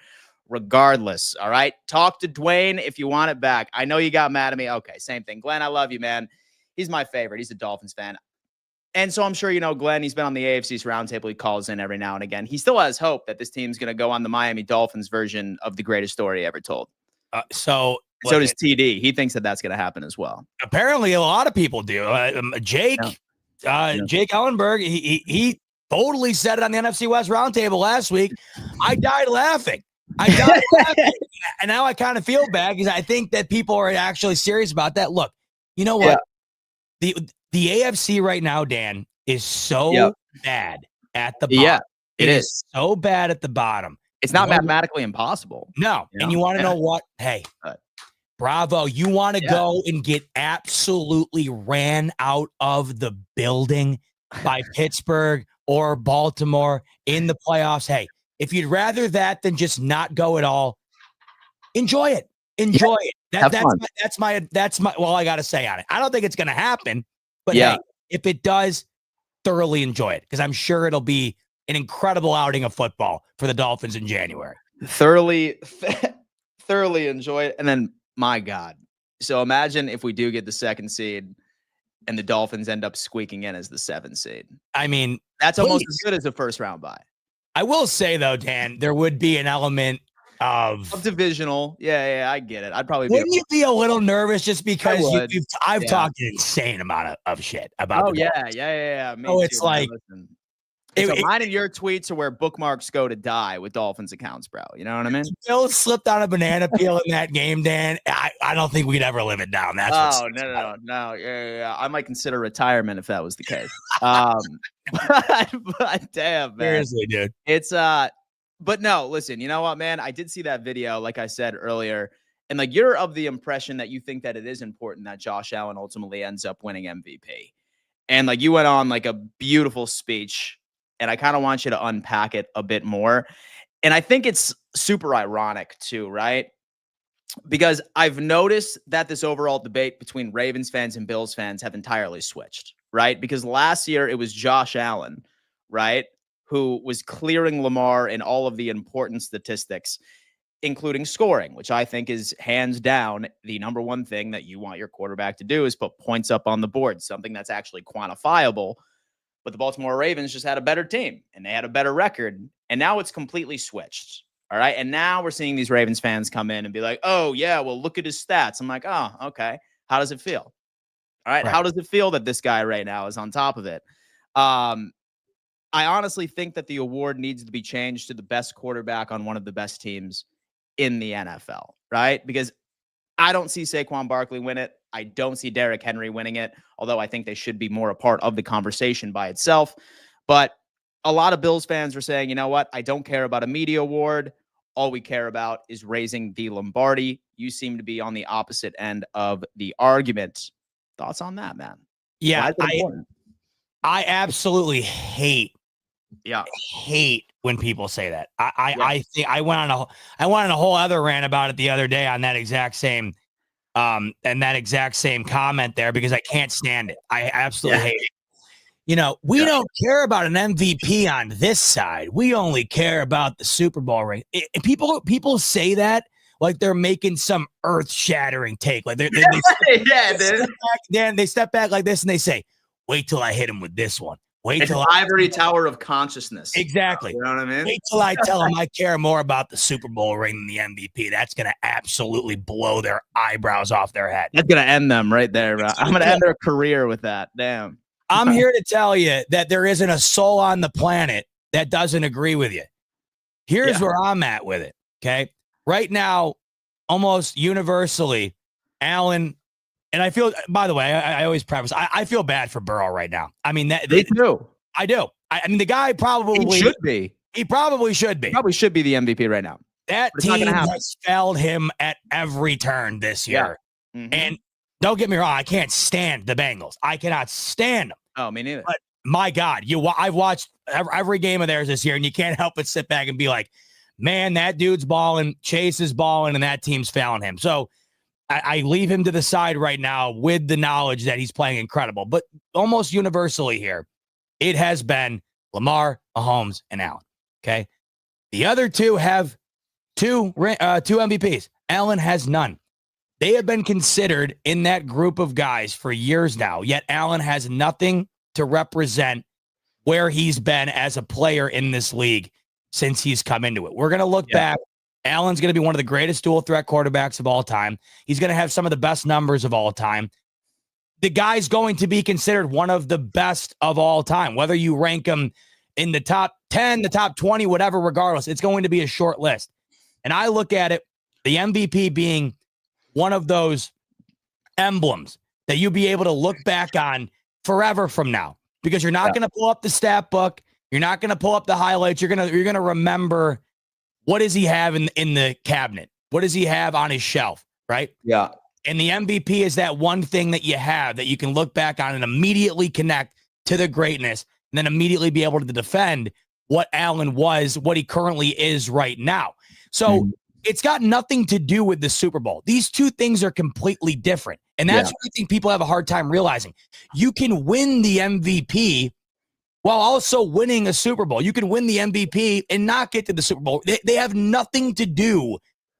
regardless. All right. Talk to Dwayne if you want it back. I know you got mad at me. Okay. Same thing. Glenn, I love you, man. He's my favorite. He's a Dolphins fan. And so I'm sure you know Glenn, he's been on the AFC's Roundtable. He calls in every now and again. He still has hope that this team's going to go on the Miami Dolphins version of the greatest story ever told. So does TD. He thinks that that's going to happen as well. Apparently, a lot of people do. Jake Ellenberg, he totally said it on the NFC West Roundtable last week. I died laughing. And now I kind of feel bad because I think that people are actually serious about that. Look, you know what? Yeah. The AFC right now, Dan, is so bad at the bottom. Yeah, it is so bad at the bottom. It's not mathematically impossible. No. And you want to know what? Hey, bravo. You want to go and get absolutely ran out of the building by Pittsburgh or Baltimore in the playoffs. Hey, if you'd rather that than just not go at all, enjoy it. Enjoy it. That's my well, I got to say on it. I don't think it's going to happen. But hey, if it does, thoroughly enjoy it because I'm sure it'll be an incredible outing of football for the Dolphins in January. Thoroughly enjoy it. And then, my God. So imagine if we do get the 2nd seed and the Dolphins end up squeaking in as the 7th seed. I mean, that's almost as good as a first round bye. I will say, though, Dan, there would be an element of divisional. Yeah, I get it. I'd probably Wouldn't you be a little nervous just because I've talked an insane amount of shit about Me it's too, like mine and your tweets are where bookmarks go to die with Dolphins accounts, bro. You know what I mean? Bill slipped on a banana peel in that game, Dan. I don't think we'd ever live it down. That's no. Yeah. I might consider retirement if that was the case. But damn, man. Seriously, dude. It's But no, listen, you know what, man? I did see that video, like I said earlier, and like you're of the impression that you think that it is important that Josh Allen ultimately ends up winning MVP. And like you went on like a beautiful speech, and I kind of want you to unpack it a bit more. And I think it's super ironic too, right? Because I've noticed that this overall debate between Ravens fans and Bills fans have entirely switched, right? Because last year it was Josh Allen, right, who was clearing Lamar in all of the important statistics, including scoring, which I think is hands down the number one thing that you want your quarterback to do is put points up on the board, something that's actually quantifiable. But the Baltimore Ravens just had a better team and they had a better record. And now it's completely switched. All right. And now we're seeing these Ravens fans come in and be like, oh, yeah, well, look at his stats. I'm like, oh, okay. How does it feel? All right. How does it feel that this guy right now is on top of it? I honestly think that the award needs to be changed to the best quarterback on one of the best teams in the NFL, right? Because I don't see Saquon Barkley win it. I don't see Derrick Henry winning it, although I think they should be more a part of the conversation by itself. But a lot of Bills fans are saying, you know what? I don't care about a media award. All we care about is raising the Lombardi. You seem to be on the opposite end of the argument. Thoughts on that, man? Yeah, I absolutely hate when people say that. I think I went on a whole other rant about it the other day on that exact same comment there because I can't stand it. I absolutely hate it. You know, we don't care about an MVP on this side. We only care about the Super Bowl ring. People say that like they're making some earth-shattering take. Like they step back like this and they say, "Wait till I hit him with this one." Wait till ivory tower of consciousness. Exactly. You know what I mean? Wait till I tell them I care more about the Super Bowl ring than the MVP. That's going to absolutely blow their eyebrows off their head. That's going to end them right there, bro. I'm going to end their career with that. Damn. I'm here to tell you that there isn't a soul on the planet that doesn't agree with you. Here's where I'm at with it. Okay. Right now, almost universally, Allen. And I feel, by the way, I always preface, I feel bad for Burrow right now. I mean, they do. I do. I mean, the guy probably should be. He probably should be. Probably should be the MVP right now. That team has failed him at every turn this year. Yeah. Mm-hmm. And don't get me wrong, I can't stand the Bengals. I cannot stand them. Oh, me neither. But my God, I've watched every game of theirs this year, and you can't help but sit back and be like, man, that dude's balling, Chase is balling, and that team's failing him. So I leave him to the side right now with the knowledge that he's playing incredible. But almost universally here, it has been Lamar, Mahomes, and Allen. Okay. The other two have two MVPs. Allen has none. They have been considered in that group of guys for years now, yet Allen has nothing to represent where he's been as a player in this league since he's come into it. We're going to look back. Allen's going to be one of the greatest dual threat quarterbacks of all time. He's going to have some of the best numbers of all time. The guy's going to be considered one of the best of all time, whether you rank him in the top 10, the top 20, whatever, regardless, it's going to be a short list. And I look at it, the MVP being one of those emblems that you'll be able to look back on forever from now, because you're not going to pull up the stat book. You're not going to pull up the highlights. You're going to remember, what does he have in the cabinet? What does he have on his shelf? Right. Yeah. And the MVP is that one thing that you have that you can look back on and immediately connect to the greatness, and then immediately be able to defend what Allen was, what he currently is right now. So it's got nothing to do with the Super Bowl. These two things are completely different. And that's what I think people have a hard time realizing. You can win the MVP while also winning a Super Bowl. You can win the MVP and not get to the Super Bowl. They have nothing to do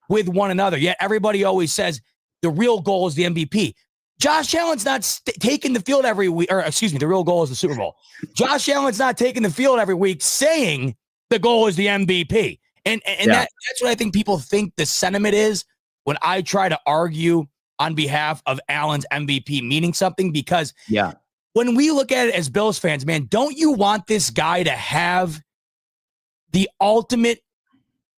with one another. Yet everybody always says the real goal is the MVP. Josh Allen's not taking the field every week, or excuse me, the real goal is the Super Bowl. Josh Allen's not taking the field every week saying the goal is the MVP. And that's what I think people think the sentiment is when I try to argue on behalf of Allen's MVP meaning something, because when we look at it as Bills fans, man, don't you want this guy to have the ultimate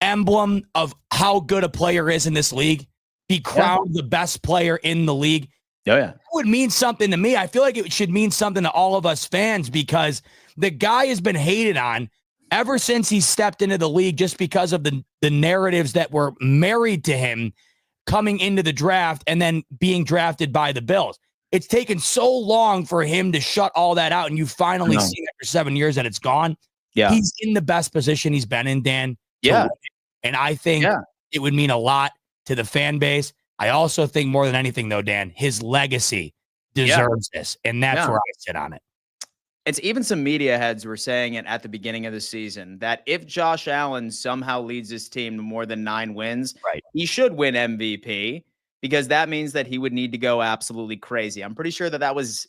emblem of how good a player is in this league, be crowned the best player in the league? It would mean something to me. I feel like it should mean something to all of us fans, because the guy has been hated on ever since he stepped into the league, just because of the narratives that were married to him coming into the draft and then being drafted by the Bills. It's taken so long for him to shut all that out, and you finally see after 7 years that it's gone. He's in the best position he's been in, Dan. And I think it would mean a lot to the fan base. I also think more than anything, though, Dan, his legacy deserves this, and that's where I sit on it. It's even some media heads were saying it at the beginning of the season that if Josh Allen somehow leads his team to more than 9 wins, he should win MVP, because that means that he would need to go absolutely crazy. I'm pretty sure that was,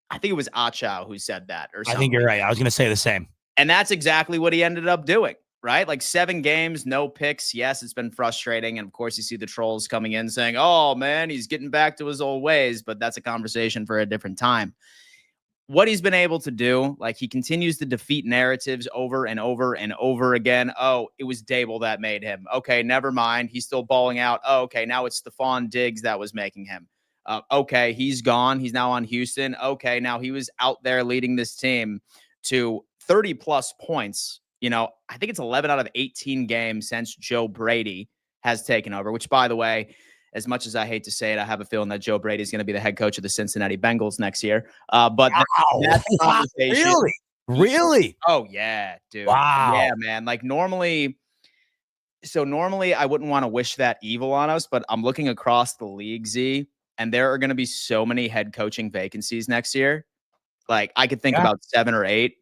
I think it was Achow who said that, or something. I think you're right. I was going to say the same. And that's exactly what he ended up doing, right? Like 7 games, no picks. Yes, it's been frustrating. And of course, you see the trolls coming in saying, oh, man, he's getting back to his old ways. But that's a conversation for a different time. What he's been able to do, like, he continues to defeat narratives over and over and over again. Oh, it was Dable that made him. Okay, never mind. He's still balling out. Oh, okay, now it's Stephon Diggs that was making him. Okay, he's gone. He's now on Houston. Okay, now he was out there leading this team to 30-plus points. You know, I think it's 11 out of 18 games since Joe Brady has taken over, which, by the way, as much as I hate to say it, I have a feeling that Joe Brady is going to be the head coach of the Cincinnati Bengals next year. But that's Really? Oh, yeah, dude. Wow. Yeah, man. Like normally I wouldn't want to wish that evil on us, but I'm looking across the league, Z, and there are going to be so many head coaching vacancies next year. Like I could think about 7 or 8.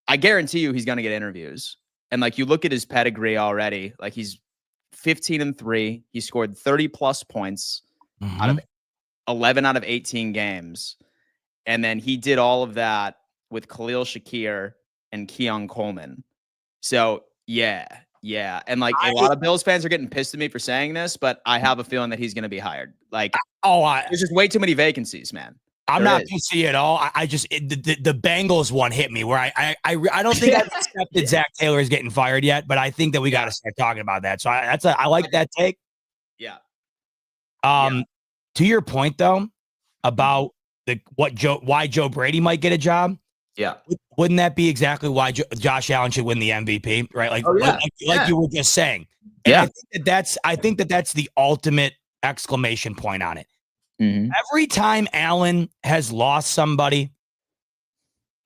I guarantee you he's going to get interviews. And like you look at his pedigree already, like he's 15-3. He scored 30-plus points out of 11 out of 18 games. And then he did all of that with Khalil Shakir and Keon Coleman. So, yeah. And like a lot of Bills fans are getting pissed at me for saying this, but I have a feeling that he's going to be hired. Like, there's just way too many vacancies, man. I'm not pissy at all. The Bengals one hit me where I don't think I've accepted Zach Taylor is getting fired yet, but I think that we got to start talking about that. So I like that take. Yeah. To your point though, about why Joe Brady might get a job. Yeah. Wouldn't that be exactly why Josh Allen should win the MVP? Right. Like, like you were just saying. And I think that's the ultimate exclamation point on it. Every time Allen has lost somebody,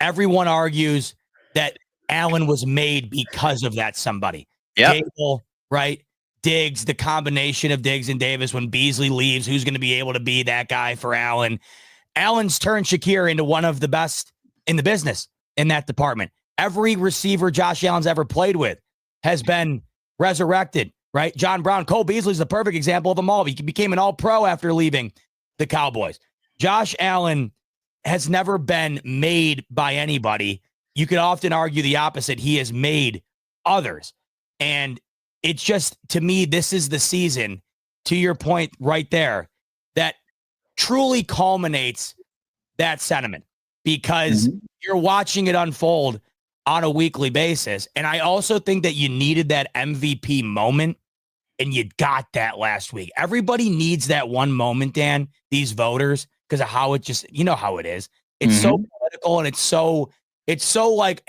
everyone argues that Allen was made because of that somebody. Dable, right? Diggs, the combination of Diggs and Davis. When Beasley leaves, who's going to be able to be that guy for Allen? Allen's turned Shakir into one of the best in the business in that department. Every receiver Josh Allen's ever played with has been resurrected, right? John Brown, Cole Beasley's the perfect example of them all. He became an all-pro after leaving the Cowboys. Josh Allen has never been made by anybody. You could often argue the opposite. He has made others. And it's just, to me, this is the season, to your point right there, that truly culminates that sentiment, because you're watching it unfold on a weekly basis. And I also think that you needed that MVP moment, and you got that last week. Everybody needs that one moment, Dan, these voters, because of how it just, you know how it is. It's so political, and it's so like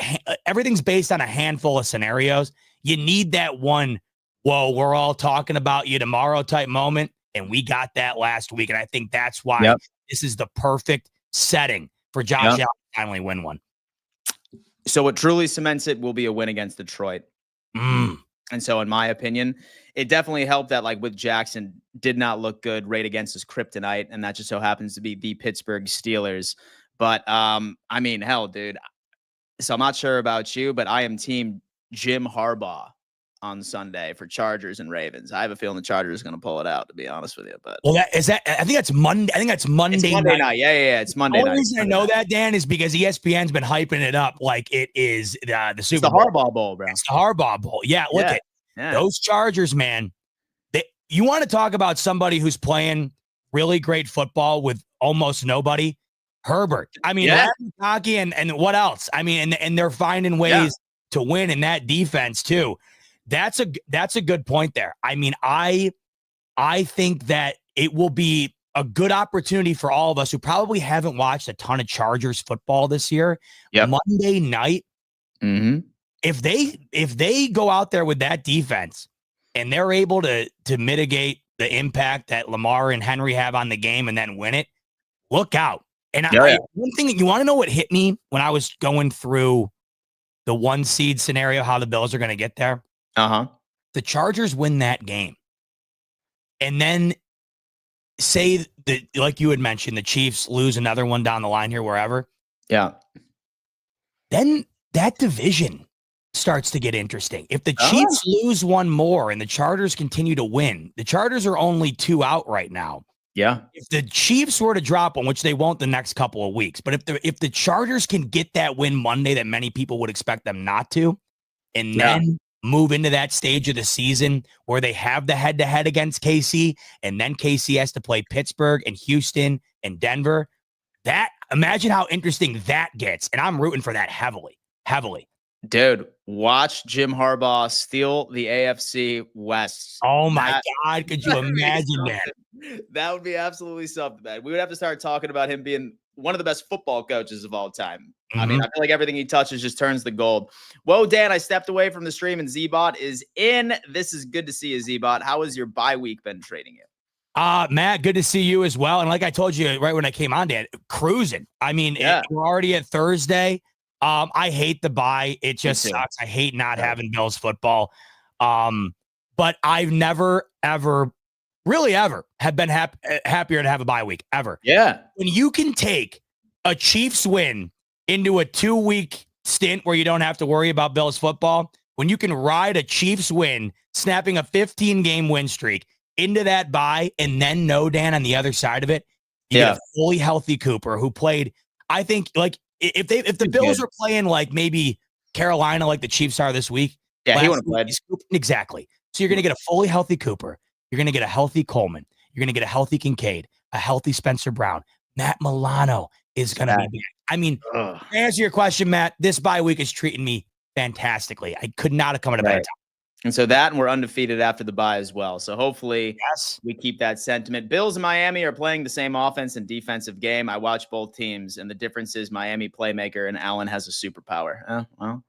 everything's based on a handful of scenarios. You need that one, whoa, we're all talking about you tomorrow type moment. And we got that last week. And I think that's why this is the perfect setting for Josh Allen to finally win one. So what truly cements it will be a win against Detroit. And so in my opinion, it definitely helped that, like, with Jackson, did not look good right against his kryptonite. And that just so happens to be the Pittsburgh Steelers. But I mean, hell, dude. So I'm not sure about you, but I am team Jim Harbaugh on Sunday for Chargers and Ravens. I have a feeling the Chargers are going to pull it out, to be honest with you. But I think that's Monday. I think that's Monday, it's Monday night. Yeah. It's Monday night. The only reason I know that, Dan, is because ESPN's been hyping it up like it is the Super Bowl. It's the Harbaugh Bowl, bro. It's the Harbaugh Bowl. Yeah, look at those Chargers, man. You want to talk about somebody who's playing really great football with almost nobody? Herbert. I mean, hockey and what else? I mean, and they're finding ways to win in that defense too. That's a good point there. I mean, I think that it will be a good opportunity for all of us who probably haven't watched a ton of Chargers football this year. Monday night, if they go out there with that defense and they're able to mitigate the impact that Lamar and Henry have on the game and then win it, look out. And one thing, you want to know what hit me when I was going through the 1 seed scenario, how the Bills are going to get there? The Chargers win that game. And then say that, like you had mentioned, the Chiefs lose another one down the line here, wherever. Yeah. Then that division starts to get interesting. If the Chiefs lose one more and the Chargers continue to win, the Chargers are only 2 out right now. Yeah. If the Chiefs were to drop one, which they won't the next couple of weeks, but if the Chargers can get that win Monday that many people would expect them not to, and then move into that stage of the season where they have the head-to-head against KC, and then KC has to play Pittsburgh and Houston and Denver, imagine how interesting that gets. And I'm rooting for that heavily. Dude, watch Jim Harbaugh steal the AFC West. Oh my God. Could you imagine that? That would be absolutely something, man. We would have to start talking about him being one of the best football coaches of all time. I mean, I feel like everything he touches just turns to gold. Whoa, Dan, I stepped away from the stream and Zebot is in. This is good to see you, Zebot. How has your bye week been treating you? Matt, good to see you as well. And like I told you right when I came on, Dan, cruising. I mean, we're already at Thursday. I hate the bye. It just sucks. I hate not having Bills football. But I've never, ever, really ever have been happier to have a bye week ever. Yeah. When you can take a Chiefs win into a 2-week stint where you don't have to worry about Bills football, when you can ride a Chiefs win, snapping a 15-game win streak into that bye, and then know, Dan, on the other side of it, you get a fully healthy Cooper who played, I think, like, if the Bills are playing like maybe Carolina, like the Chiefs are this week. Yeah, he would have played. Exactly. So you're going to get a fully healthy Cooper. You're going to get a healthy Coleman. You're going to get a healthy Kincaid, a healthy Spencer Brown. Matt Milano is going to be back. I mean, to answer your question, Matt, this bye week is treating me fantastically. I could not have come at a better time. And so that, and we're undefeated after the bye as well. So hopefully we keep that sentiment. Bills and Miami are playing the same offense and defensive game. I watch both teams, and the difference is Miami playmaker and Allen has a superpower. Well,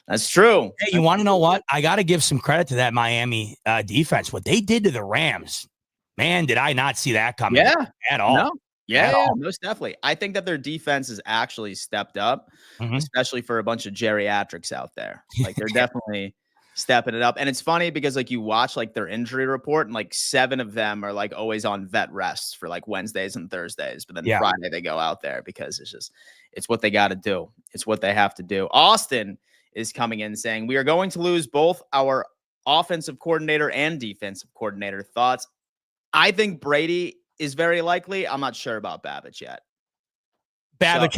that's true. Hey, you want to know what? I got to give some credit to that Miami defense. What they did to the Rams, man, did I not see that coming at all. No. Yeah, most definitely. I think that their defense has actually stepped up, especially for a bunch of geriatrics out there. Like they're definitely stepping it up. And it's funny because like you watch like their injury report and like 7 of them are like always on vet rests for like Wednesdays and Thursdays. But then Friday they go out there because it's what they got to do. It's what they have to do. Austin is coming in saying, we are going to lose both our offensive coordinator and defensive coordinator. Thoughts? I think Brady is very likely. I'm not sure about Babbage yet. Babbage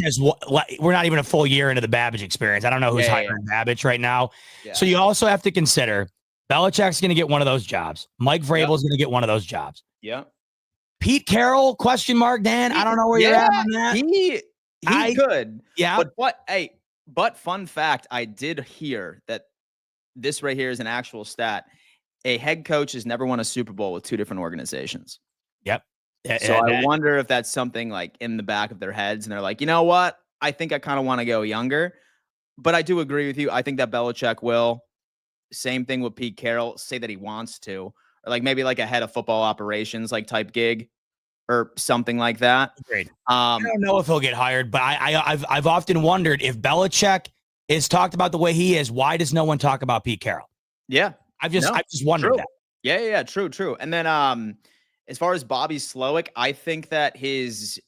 we're not even a full year into the Babbage experience. I don't know who's hiring Babbage right now. Yeah. So you also have to consider Belichick's going to get one of those jobs. Mike Vrabel's going to get one of those jobs. Yeah. Pete Carroll, question mark, Dan. I don't know where you're at on that. He could. Yeah. But fun fact, I did hear that this right here is an actual stat. A head coach has never won a Super Bowl with 2 different organizations. Yep. So I wonder if that's something like in the back of their heads and they're like, you know what? I think I kind of want to go younger, but I do agree with you. I think that Belichick will. Same thing with Pete Carroll, say that he wants to, or like maybe like a head of football operations, like type gig or something like that. Agreed. I don't know if he'll get hired, but I've often wondered if Belichick is talked about the way he is, why does no one talk about Pete Carroll? Yeah. I've just wondered that. Yeah. True. And then, as far as Bobby Slowick, I think that his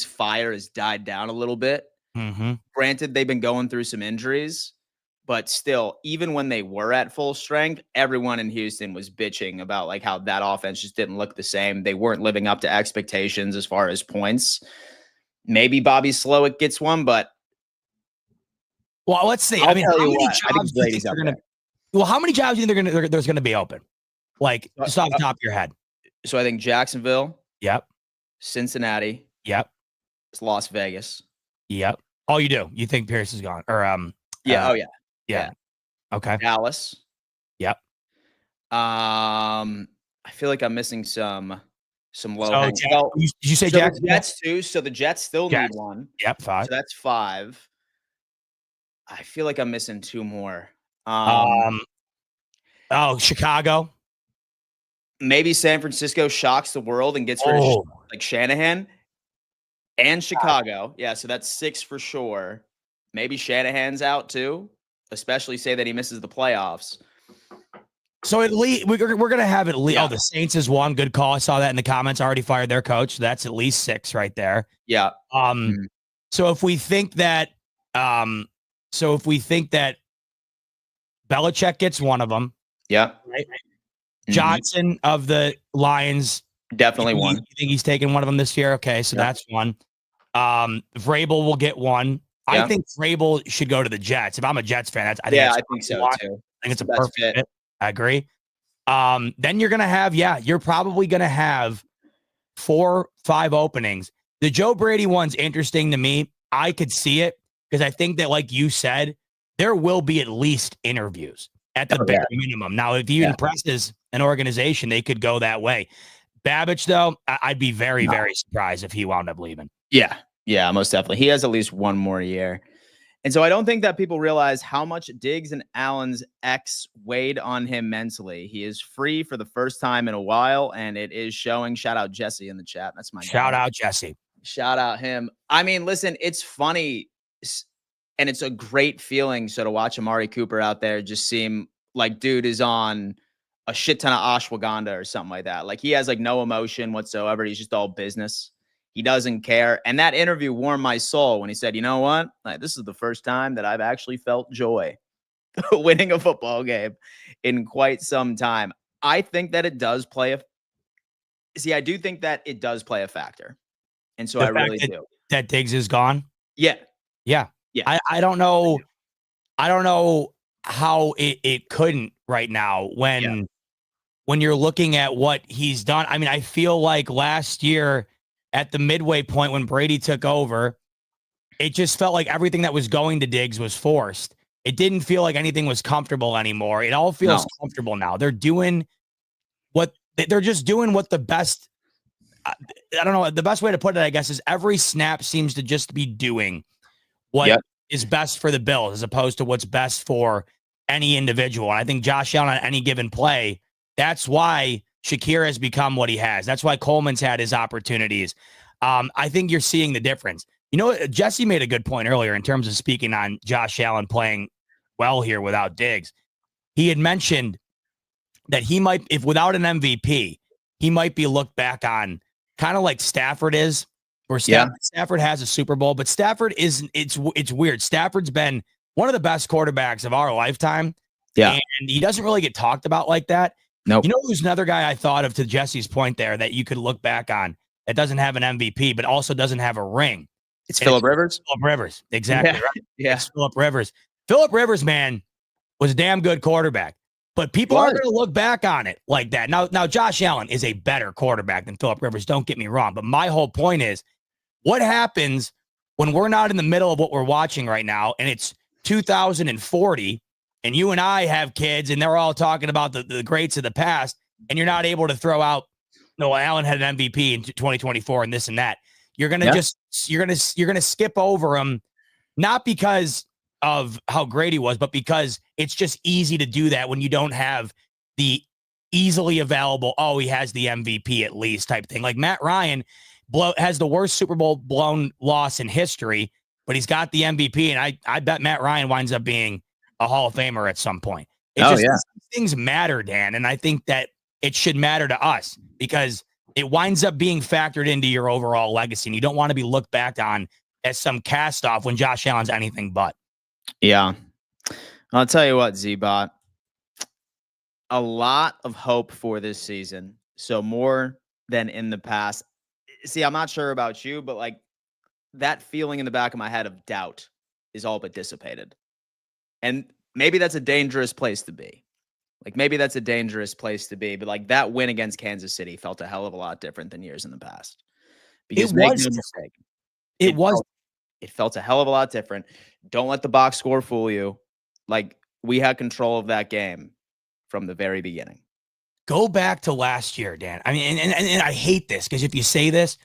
fire has died down a little bit. Mm-hmm. Granted, they've been going through some injuries, but still, even when they were at full strength, everyone in Houston was bitching about like how that offense just didn't look the same. They weren't living up to expectations as far as points. Maybe Bobby Slowick gets one, but let's see. How many jobs do you think they're going to? Well, how many jobs do you think there's going to be open? Like just off the top of your head. So I think Jacksonville. Yep. Cincinnati. Yep. It's Las Vegas. Yep. Oh, you do? You think Pierce is gone? Or yeah. Yeah. Okay. Dallas. Yep. I feel like I'm missing some low. Did you say Jets? The Jets too. So the Jets still need one. Yep. 5. So that's 5. I feel like I'm missing 2 more. Chicago. Maybe San Francisco shocks the world and gets rid of like Shanahan and Chicago. Yeah, so that's 6 for sure. Maybe Shanahan's out too, especially say that he misses the playoffs. So at least we're going to have at least. Yeah. Oh, the Saints is 1. Good call. I saw that in the comments. Already fired their coach. So that's at least 6 right there. Yeah. So if we think that, Belichick gets one of them. Yeah. Right. Johnson of the Lions. Definitely one. You think he's taking one of them this year? Okay, so that's 1. Vrabel will get 1. Yeah. I think Vrabel should go to the Jets. If I'm a Jets fan, I think so too. I think it's a perfect fit. I agree. Then you're gonna have, you're probably gonna have 4, 5 openings. The Joe Brady one's interesting to me. I could see it because I think that, like you said, there will be at least interviews at the bare minimum. Now, if he impresses an organization, they could go that way. Babbage, though, I'd be very, very surprised if he wound up leaving. Yeah, most definitely. He has at least 1 more year. And so I don't think that people realize how much Diggs and Allen's ex weighed on him mentally. He is free for the first time in a while, and it is showing. Shout out Jesse in the chat. That's my shout out Jesse. Shout out him. I mean, listen, it's funny, and it's a great feeling. So to watch Amari Cooper out there just seem like dude is on a shit ton of ashwagandha or something like that. Like he has like no emotion whatsoever. He's just all business. He doesn't care. And that interview warmed my soul when he said, you know what? Like, this is the first time that I've actually felt joy winning a football game in quite some time. I think that it does play I do think that it does play a factor. And so I really do. That Diggs is gone? Yeah. I don't know. I don't know how it couldn't right now when you're looking at what he's done. I mean, I feel like last year at the midway point when Brady took over, it just felt like everything that was going to Diggs was forced. It didn't feel like anything was comfortable anymore. It all feels comfortable now. They're doing what the best. I don't know. The best way to put it, I guess, is every snap seems to just be doing what is best for the Bills as opposed to what's best for any individual. And I think Josh Allen on any given play, that's why Shakir has become what he has. That's why Coleman's had his opportunities. I think you're seeing the difference. You know, Jesse made a good point earlier in terms of speaking on Josh Allen playing well here without Diggs. he had mentioned that he might, if without an MVP, he might be looked back on kind of like Stafford is, where Stafford has a Super Bowl, but Stafford isn't. It's weird. Stafford's been one of the best quarterbacks of our lifetime. Yeah. And he doesn't really get talked about like that. Nope. You know who's another guy I thought of, to Jesse's point there, that you could look back on that doesn't have an MVP, but also doesn't have a ring? It's Phillip Rivers. Phillip Rivers. Exactly. Yeah. Right? Yeah. It's Phillip Rivers. Phillip Rivers, man, was a damn good quarterback, but people aren't going to look back on it like that. Now, Josh Allen is a better quarterback than Phillip Rivers. Don't get me wrong. But my whole point is, what happens when we're not in the middle of what we're watching right now and it's 2040 and you and I have kids and they're all talking about the greats of the past, and you're not able to throw out, no, Allen had an MVP in 2024 and this and that. You're going to you're going to skip over him, not because of how great he was, but because it's just easy to do that when you don't have the easily available, oh, he has the MVP at least type thing. Like Matt Ryan has the worst Super Bowl blown loss in history, but he's got the MVP, and I bet Matt Ryan winds up being a Hall of Famer at some point. Things matter, Dan, and I think that it should matter to us because it winds up being factored into your overall legacy, and you don't want to be looked back on as some cast off when Josh Allen's anything but. Yeah. I'll tell you what, Zebot, a lot of hope for this season. So more than in the past. See, I'm not sure about you, but like that feeling in the back of my head of doubt is all but dissipated. And maybe that's a dangerous place to be. But like that win against Kansas City felt a hell of a lot different than years in the past. Because make no mistake, it felt a hell of a lot different. Don't let the box score fool you. Like, we had control of that game from the very beginning. Go back to last year, Dan. I mean, and I hate this because if you say this,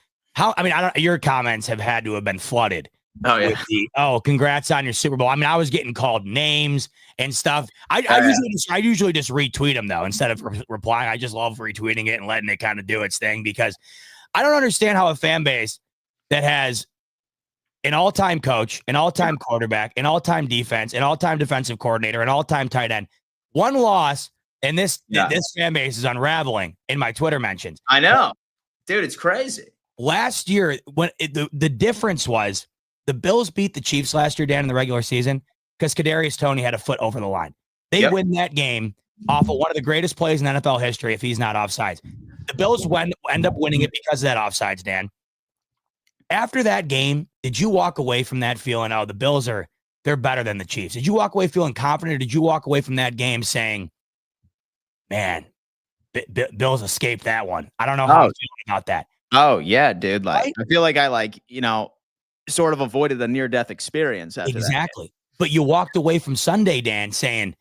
your comments have had to have been flooded. Oh, yeah. Congrats on your Super Bowl. I mean, I was getting called names and stuff. I usually just retweet them, though, instead of replying. I just love retweeting it and letting it kind of do its thing, because I don't understand how a fan base that has an all-time coach, an all-time quarterback, an all-time defense, an all-time defensive coordinator, an all-time tight end, one loss, and this fan base is unraveling in my Twitter mentions. I know. Dude, it's crazy. Last year, when the difference was, the Bills beat the Chiefs last year, Dan, in the regular season, because Kadarius Toney had a foot over the line. They win that game off of one of the greatest plays in NFL history if he's not offsides. The Bills end up winning it because of that offsides, Dan. After that game, did you walk away from that feeling, oh, the Bills they're better than the Chiefs? Did you walk away feeling confident, or did you walk away from that game saying, man, Bills escaped that one? I don't know how I'm feeling about that. Oh, yeah, dude. Like, right? I feel like I sort of avoided the near-death experience after that. Exactly. But you walked away from Sunday, Dan, saying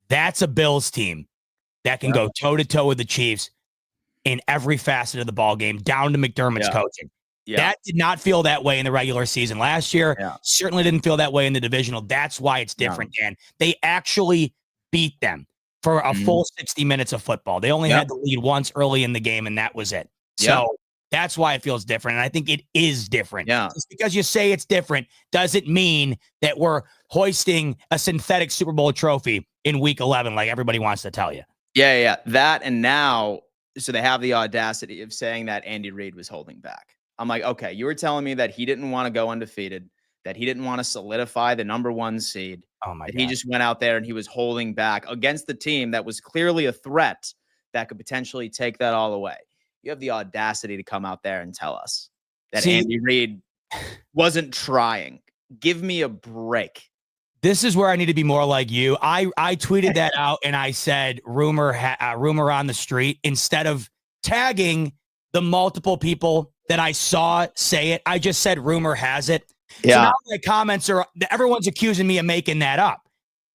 that's a Bills team that can go toe-to-toe with the Chiefs in every facet of the ball game, down to McDermott's coaching. Yeah. That did not feel that way in the regular season last year. Yeah. Certainly didn't feel that way in the divisional. That's why it's different, Dan. They actually beat them for a full 60 minutes of football. They only had the lead once early in the game, and that was it. So that's why it feels different. And I think it is different. Yeah. Just because you say it's different doesn't mean that we're hoisting a synthetic Super Bowl trophy in week 11 like everybody wants to tell you. Yeah. That, and now, so they have the audacity of saying that Andy Reid was holding back. I'm like, okay, you were telling me that he didn't want to go undefeated, that he didn't want to solidify the number 1 seed. Oh my God. He just went out there and he was holding back against the team that was clearly a threat that could potentially take that all away. You have the audacity to come out there and tell us that Andy Reid wasn't trying. Give me a break. This is where I need to be more like you. I tweeted that out and I said rumor on the street instead of tagging the multiple people that I saw say it. I just said rumor has it. Yeah. So now my comments everyone's accusing me of making that up.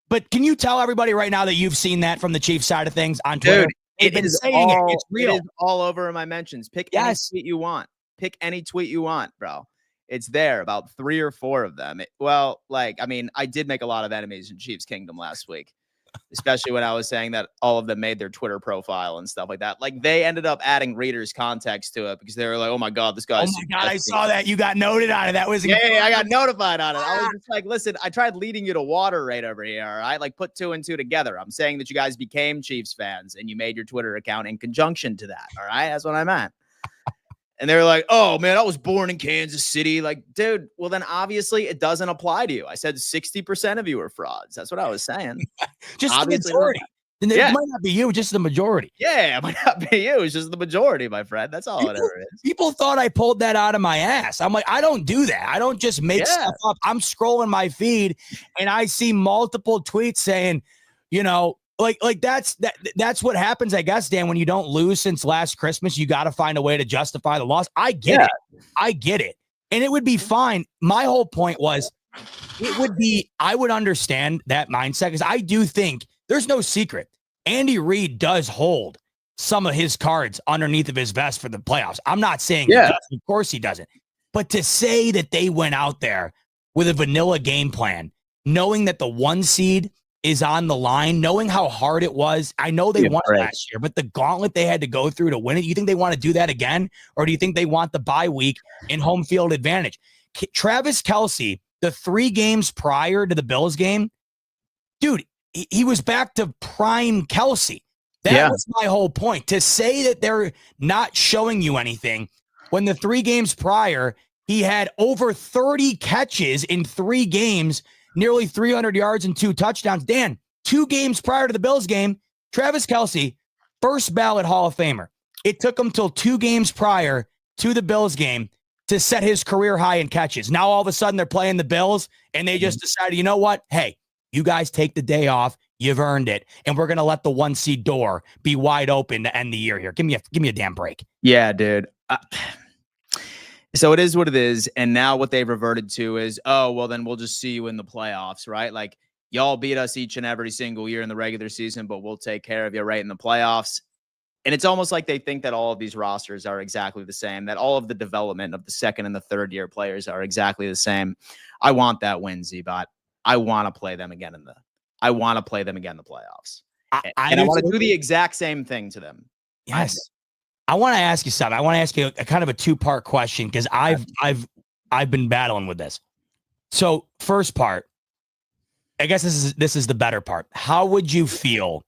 But can you tell everybody right now that you've seen that from the Chiefs side of things on Twitter? Dude, it's real. It is all over in my mentions. Pick any tweet you want. Pick any tweet you want, bro. It's there, about 3 or 4 of them. I did make a lot of enemies in Chiefs Kingdom last week. especially when I was saying that all of them made their Twitter profile and stuff like that. Like they ended up adding readers' context to it because they were like, "Oh my god, this guy's." Oh my god, I saw that. You got noted on it. That was yeah, I got notified on it. I was just like, "Listen, I tried leading you to water right over here. All right, like put 2 and 2 together. I'm saying that you guys became Chiefs fans and you made your Twitter account in conjunction to that. All right, that's what I meant." And they were like, "Oh man, I was born in Kansas City." Like, dude, well then obviously it doesn't apply to you. I said 60% of you are frauds. That's what I was saying. Just Obviously the majority. not. It Yeah. might not be you, just the majority. Yeah, it might not be you. It's just the majority, my friend. That's all it ever is. People thought I pulled that out of my ass. I'm like, I don't do that. I don't just make stuff up. I'm scrolling my feed and I see multiple tweets saying, you know, like that's what happens, I guess, Dan, when you don't lose since last Christmas. You got to find a way to justify the loss. I get it. I get it. And it would be fine. My whole point was I would understand that mindset because I do think there's no secret. Andy Reid does hold some of his cards underneath of his vest for the playoffs. I'm not saying he doesn't. Of course he doesn't. But to say that they went out there with a vanilla game plan, knowing that the 1 seed is on the line, knowing how hard it was. I know they won last year, but the gauntlet they had to go through to win it, you think they want to do that again? Or do you think they want the bye week and home field advantage? Travis Kelce, the 3 games prior to the Bills game, dude, he was back to prime Kelce. That was my whole point. To say that they're not showing you anything when the 3 games prior, he had over 30 catches in 3 games, nearly 300 yards and 2 touchdowns. Dan, 2 games prior to the Bills game, Travis Kelce, first ballot Hall of Famer. It took him till 2 games prior to the Bills game to set his career high in catches. Now, all of a sudden, they're playing the Bills, and they just decided, you know what? Hey, you guys take the day off. You've earned it. And we're going to let the 1 seed door be wide open to end the year here. Give me a damn break. Yeah, dude. So it is what it is. And now what they've reverted to is, oh, well, then we'll just see you in the playoffs, right? Like y'all beat us each and every single year in the regular season, but we'll take care of you right in the playoffs. And it's almost like they think that all of these rosters are exactly the same, that all of the development of the 2nd and the 3rd year players are exactly the same. I want that win, Zebot. I want to play them again in the playoffs. I want to do the exact same thing to them. Yes. I want to ask you something. I want to ask you a kind of a 2-part question because I've been battling with this. So first part, I guess this is the better part. How would you feel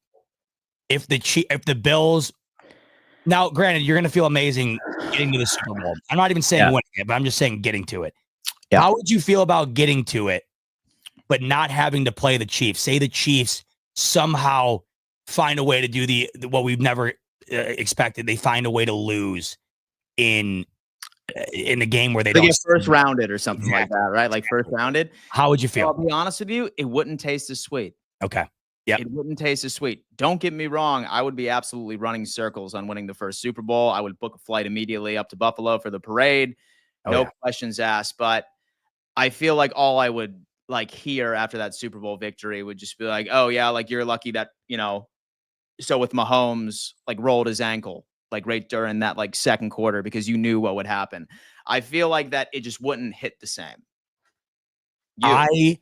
if the Bills? Now, granted, you're going to feel amazing getting to the Super Bowl. I'm not even saying winning it, but I'm just saying getting to it. Yeah. How would you feel about getting to it, but not having to play the Chiefs? Say the Chiefs somehow find a way to do what we've never expected. They find a way to lose in the game where they get first rounded or something like that, right? Like first rounded. How would you feel? I'll be honest with you, it wouldn't taste as sweet. Okay. Yeah, it wouldn't taste as sweet. Don't get me wrong. I would be absolutely running circles on winning the first Super Bowl. I would book a flight immediately up to Buffalo for the parade. No questions asked. But I feel like all I would hear after that Super Bowl victory would just be like, oh yeah, like you're lucky that, so with Mahomes, rolled his ankle, right during that, 2nd quarter because you knew what would happen. I feel like that it just wouldn't hit the same. I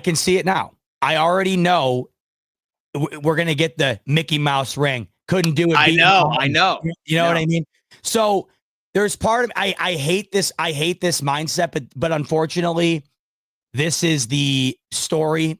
can see it now. I already know we're going to get the Mickey Mouse ring. Couldn't do it. I know. You know what I mean? So there's part of, I hate this. I hate this mindset, but unfortunately this is the story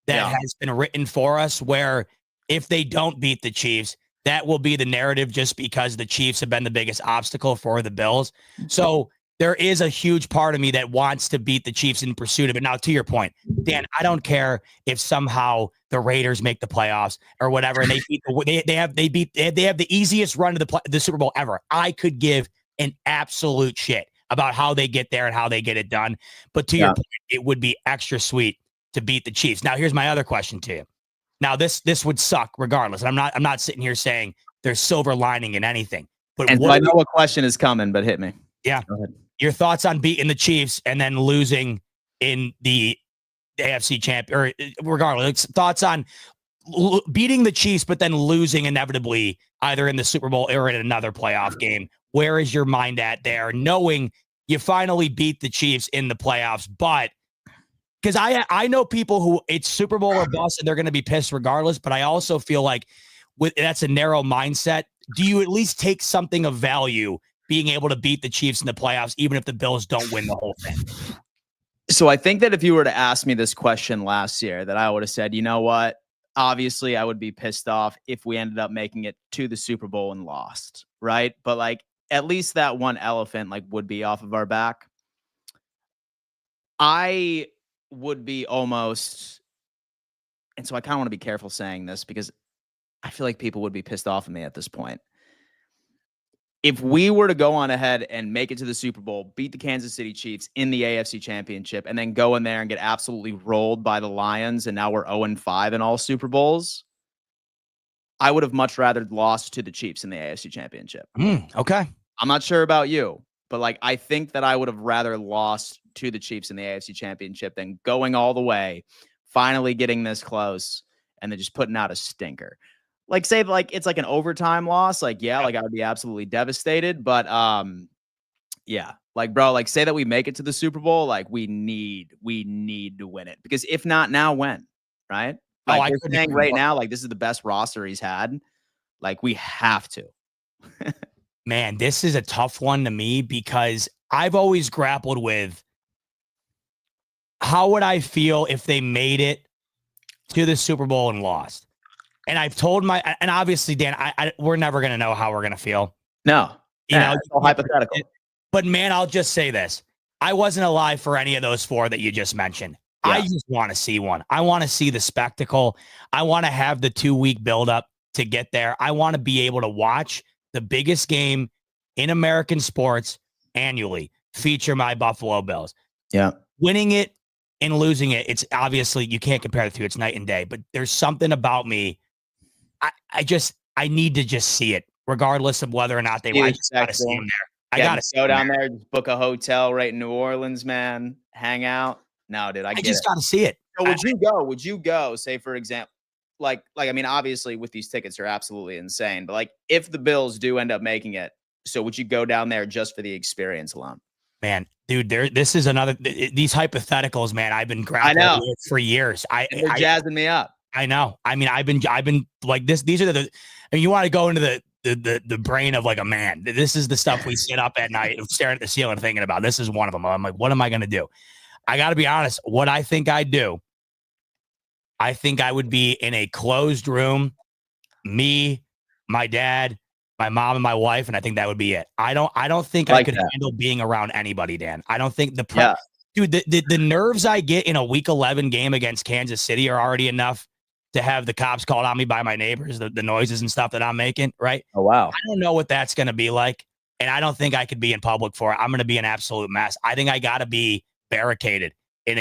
that has been written for us where if they don't beat the Chiefs, that will be the narrative just because the Chiefs have been the biggest obstacle for the Bills. So there is a huge part of me that wants to beat the Chiefs in pursuit of it. Now, to your point, Dan, I don't care if somehow the Raiders make the playoffs or whatever, and they beat they have the easiest run to the Super Bowl ever. I could give an absolute shit about how they get there and how they get it done. But to your point, it would be extra sweet to beat the Chiefs. Now, here's my other question to you. Now, this would suck regardless. I'm not sitting here saying there's silver lining in anything. But I know what question is coming, but hit me. Yeah. Your thoughts on beating the Chiefs and then losing in the AFC champ, or regardless, thoughts on beating the Chiefs, but then losing inevitably either in the Super Bowl or in another playoff game. Where is your mind at there? Knowing you finally beat the Chiefs in the playoffs, but because I know people who it's Super Bowl or bust and they're going to be pissed regardless. But I also feel like that's a narrow mindset. Do you at least take something of value being able to beat the Chiefs in the playoffs, even if the Bills don't win the whole thing? So I think that if you were to ask me this question last year, that I would have said, you know what? Obviously, I would be pissed off if we ended up making it to the Super Bowl and lost, right? But like, at least that one elephant like would be off of our back. I would be almost, and so I kind of want to be careful saying this because I feel like people would be pissed off at me at this point. If we were to go on ahead and make it to the Super Bowl, beat the Kansas City Chiefs in the AFC Championship, and then go in there and get absolutely rolled by the Lions, and now we're 0-5 in all Super Bowls, I would have much rather lost to the Chiefs in the AFC Championship. Okay. I'm not sure about you, but like I think that I would have rather lost to the Chiefs in the AFC Championship than going all the way, finally getting this close, and then just putting out a stinker. Like, say, like, it's like an overtime loss. Like, yeah, like I would be absolutely devastated. But yeah, like, bro, like, say that we make it to the Super Bowl, like, we need to win it. Because if not now, when? Right? Like, we're saying right now, like, this is the best roster he's had. Like, we have to. Man, this is a tough one to me because I've always grappled with how would I feel if they made it to the Super Bowl and lost? And I've told and obviously, Dan, we're never going to know how we're going to feel. No, you know, it's all hypothetical. But man, I'll just say this. I wasn't alive for any of those four that you just mentioned. Yeah. I just want to see one. I want to see the spectacle. I want to have the 2-week buildup to get there. I want to be able to watch the biggest game in American sports annually feature my Buffalo Bills. Yeah. Winning it and losing it, it's obviously you can't compare the two. It's night and day. But there's something about me. I need to just see it, regardless of whether or not they win. I just gotta see them there. I gotta go down there, just book a hotel right in New Orleans, man. Hang out. No, dude, I just gotta see it. So would you go? Say, for example, like I mean, obviously, with these tickets are absolutely insane. But like, if the Bills do end up making it, so would you go down there just for the experience alone? Man, dude, this is another these hypotheticals, man. I've been grappling with for years. They're jazzing me up. I know. I mean, I've been like this. These are I mean, you want to go into the brain of like a man. This is the stuff we sit up at night staring at the ceiling thinking about. This is one of them. I'm like, what am I going to do? I got to be honest. What I think I'd do, I think I would be in a closed room, me, my dad, my mom, and my wife, and I think that would be it. I don't think I could handle being around anybody, Dan. I don't think dude, the nerves I get in a Week 11 game against Kansas City are already enough to have the cops called on me by my neighbors, the noises and stuff that I'm making, right? Oh, wow. I don't know what that's going to be like, and I don't think I could be in public for it. I'm going to be an absolute mess. I think I got to be barricaded in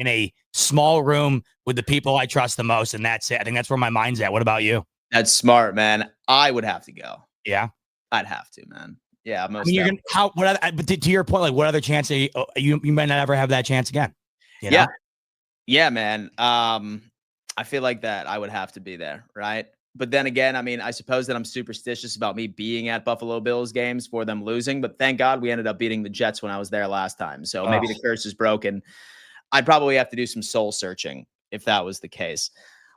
a small room with the people I trust the most, and that's it. I think that's where my mind's at. What about you? That's smart, man. I would have to go. Yeah? I'd have to, man. Yeah, but to your point, like, what other chance you might not ever have that chance again? You know? Yeah, man. I feel like that I would have to be there, right? But then again, I mean, I suppose that I'm superstitious about me being at Buffalo Bills games for them losing, but thank God we ended up beating the Jets when I was there last time. So maybe the curse is broken. I'd probably have to do some soul searching if that was the case.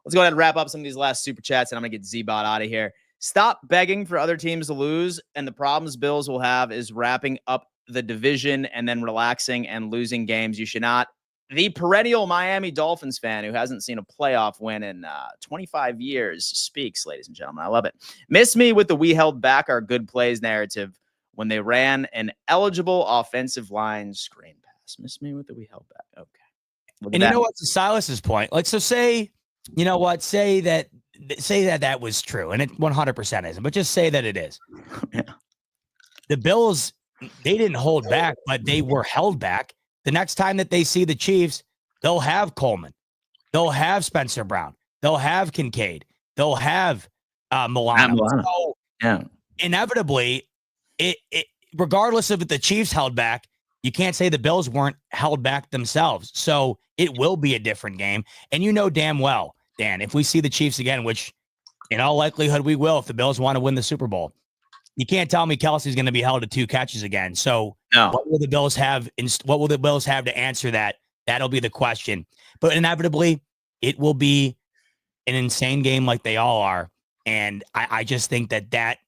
Let's go ahead and wrap up some of these last super chats, and I'm going to get Zebot out of here. Stop begging for other teams to lose, and the problems Bills will have is wrapping up the division and then relaxing and losing games. You should not. The perennial Miami Dolphins fan who hasn't seen a playoff win in 25 years speaks, ladies and gentlemen. I love it. Miss me with the "we held back our good plays" narrative when they ran an eligible offensive line screen pass. Miss me with the "we held back." Okay. And you know what? To Silas's point, like, so say, you know what? Say that was true, and it 100% isn't, but just say that it is. Yeah. The Bills, they didn't hold back, but they were held back. The next time that they see the Chiefs, they'll have Coleman. They'll have Spencer Brown. They'll have Kincaid. They'll have Milano. So inevitably, regardless of if the Chiefs held back, you can't say the Bills weren't held back themselves. So it will be a different game. And you know damn well, Dan, if we see the Chiefs again, which in all likelihood we will if the Bills want to win the Super Bowl, you can't tell me Kelsey's going to be held to 2 catches again. So what will the Bills have? What will the Bills have to answer that That'll be the question. But inevitably, it will be an insane game like they all are. And I just think that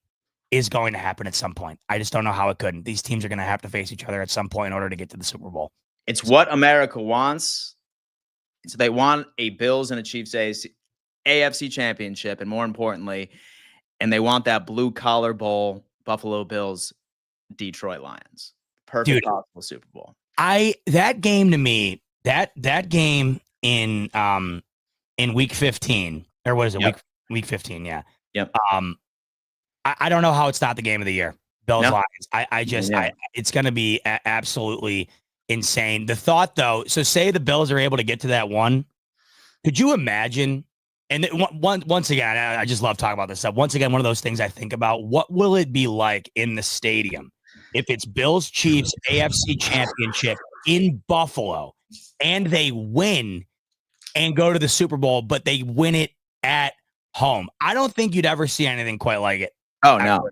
is going to happen at some point. I just don't know how it couldn't. These teams are going to have to face each other at some point in order to get to the Super Bowl. It's what America wants. So they want a Bills and a Chiefs AFC championship, and more importantly, and they want that blue collar bowl, Buffalo Bills, Detroit Lions. Perfect possible Super Bowl. That game to me, that game in week 15, or what is it? Yep. Week 15, yeah. Yep. I don't know how it's not the game of the year. Bills Lions. Yeah. It's going to be absolutely insane. The thought, though, so say the Bills are able to get to that one. Could you imagine? And once again, I just love talking about this stuff. Once again, one of those things I think about. What will it be like in the stadium if it's Bills Chiefs AFC Championship in Buffalo and they win and go to the Super Bowl, but they win it at home? I don't think you'd ever see anything quite like it. Oh, no.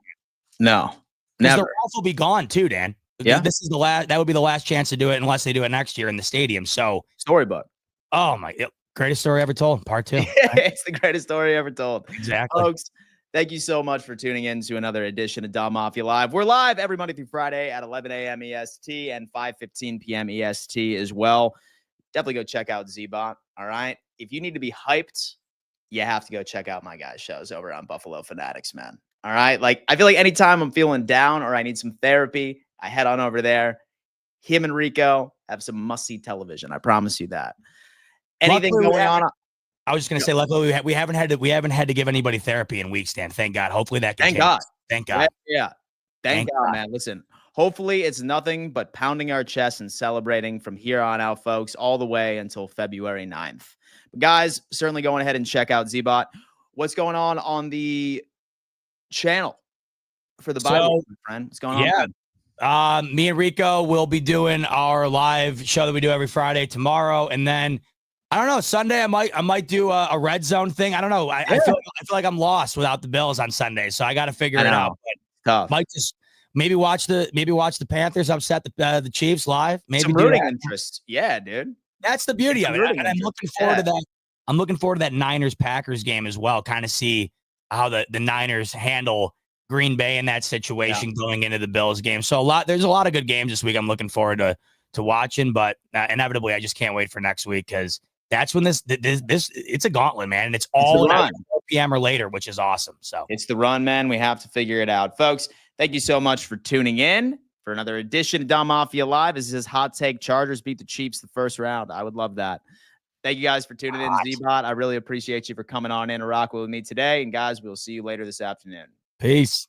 Never. The Rams will be gone too, Dan. Yeah. This is the last. That would be the last chance to do it, unless they do it next year in the stadium. So storybook. Oh my! Greatest story ever told. Part 2. It's the greatest story ever told. Exactly, folks. Thank you so much for tuning in to another edition of Don Mafia Live. We're live every Monday through Friday at 11 a.m. EST and 5:15 p.m. EST as well. Definitely go check out Zebot. All right. If you need to be hyped, you have to go check out my guys' shows over on Buffalo Fanatics, man. All right. Like, I feel like anytime I'm feeling down or I need some therapy, I head on over there. Him and Rico have some must-see television. I promise you that. Anything going on? I was just going to say, luckily we haven't had to give anybody therapy in weeks, Dan. Thank God. Hopefully that Thank continues. God. Thank God. Yeah. Thank God, man. Listen, hopefully it's nothing but pounding our chests and celebrating from here on out, folks, all the way until February 9th. But guys, certainly going ahead and check out Zebot. What's going on the channel for the Bible, my friend? What's going on? Yeah. Me and Rico will be doing our live show that we do every Friday tomorrow. And then I don't know, Sunday I might do a red zone thing. I don't know. I feel like I'm lost without the Bills on Sunday. So I got to figure it out. Tough. Might just maybe watch the Panthers upset the Chiefs live. Maybe some rooting interest. Yeah, dude. That's the beauty of it. And I'm looking forward to that. I'm looking forward to that Niners-Packers game as well. Kind of see how the Niners handle Green Bay in that situation going into the Bills game. So there's a lot of good games this week. I'm looking forward to watching, but inevitably I just can't wait for next week because that's when this it's a gauntlet, man, and it's all 4 p.m. or later, which is awesome. So it's the run, man. We have to figure it out, folks. Thank you so much for tuning in for another edition of Don Mafia Live. This is hot take: Chargers beat the Chiefs the first round. I would love that. Thank you guys for tuning in, Zebot. I really appreciate you for coming on in and rock with me today. And guys, we'll see you later this afternoon. Peace.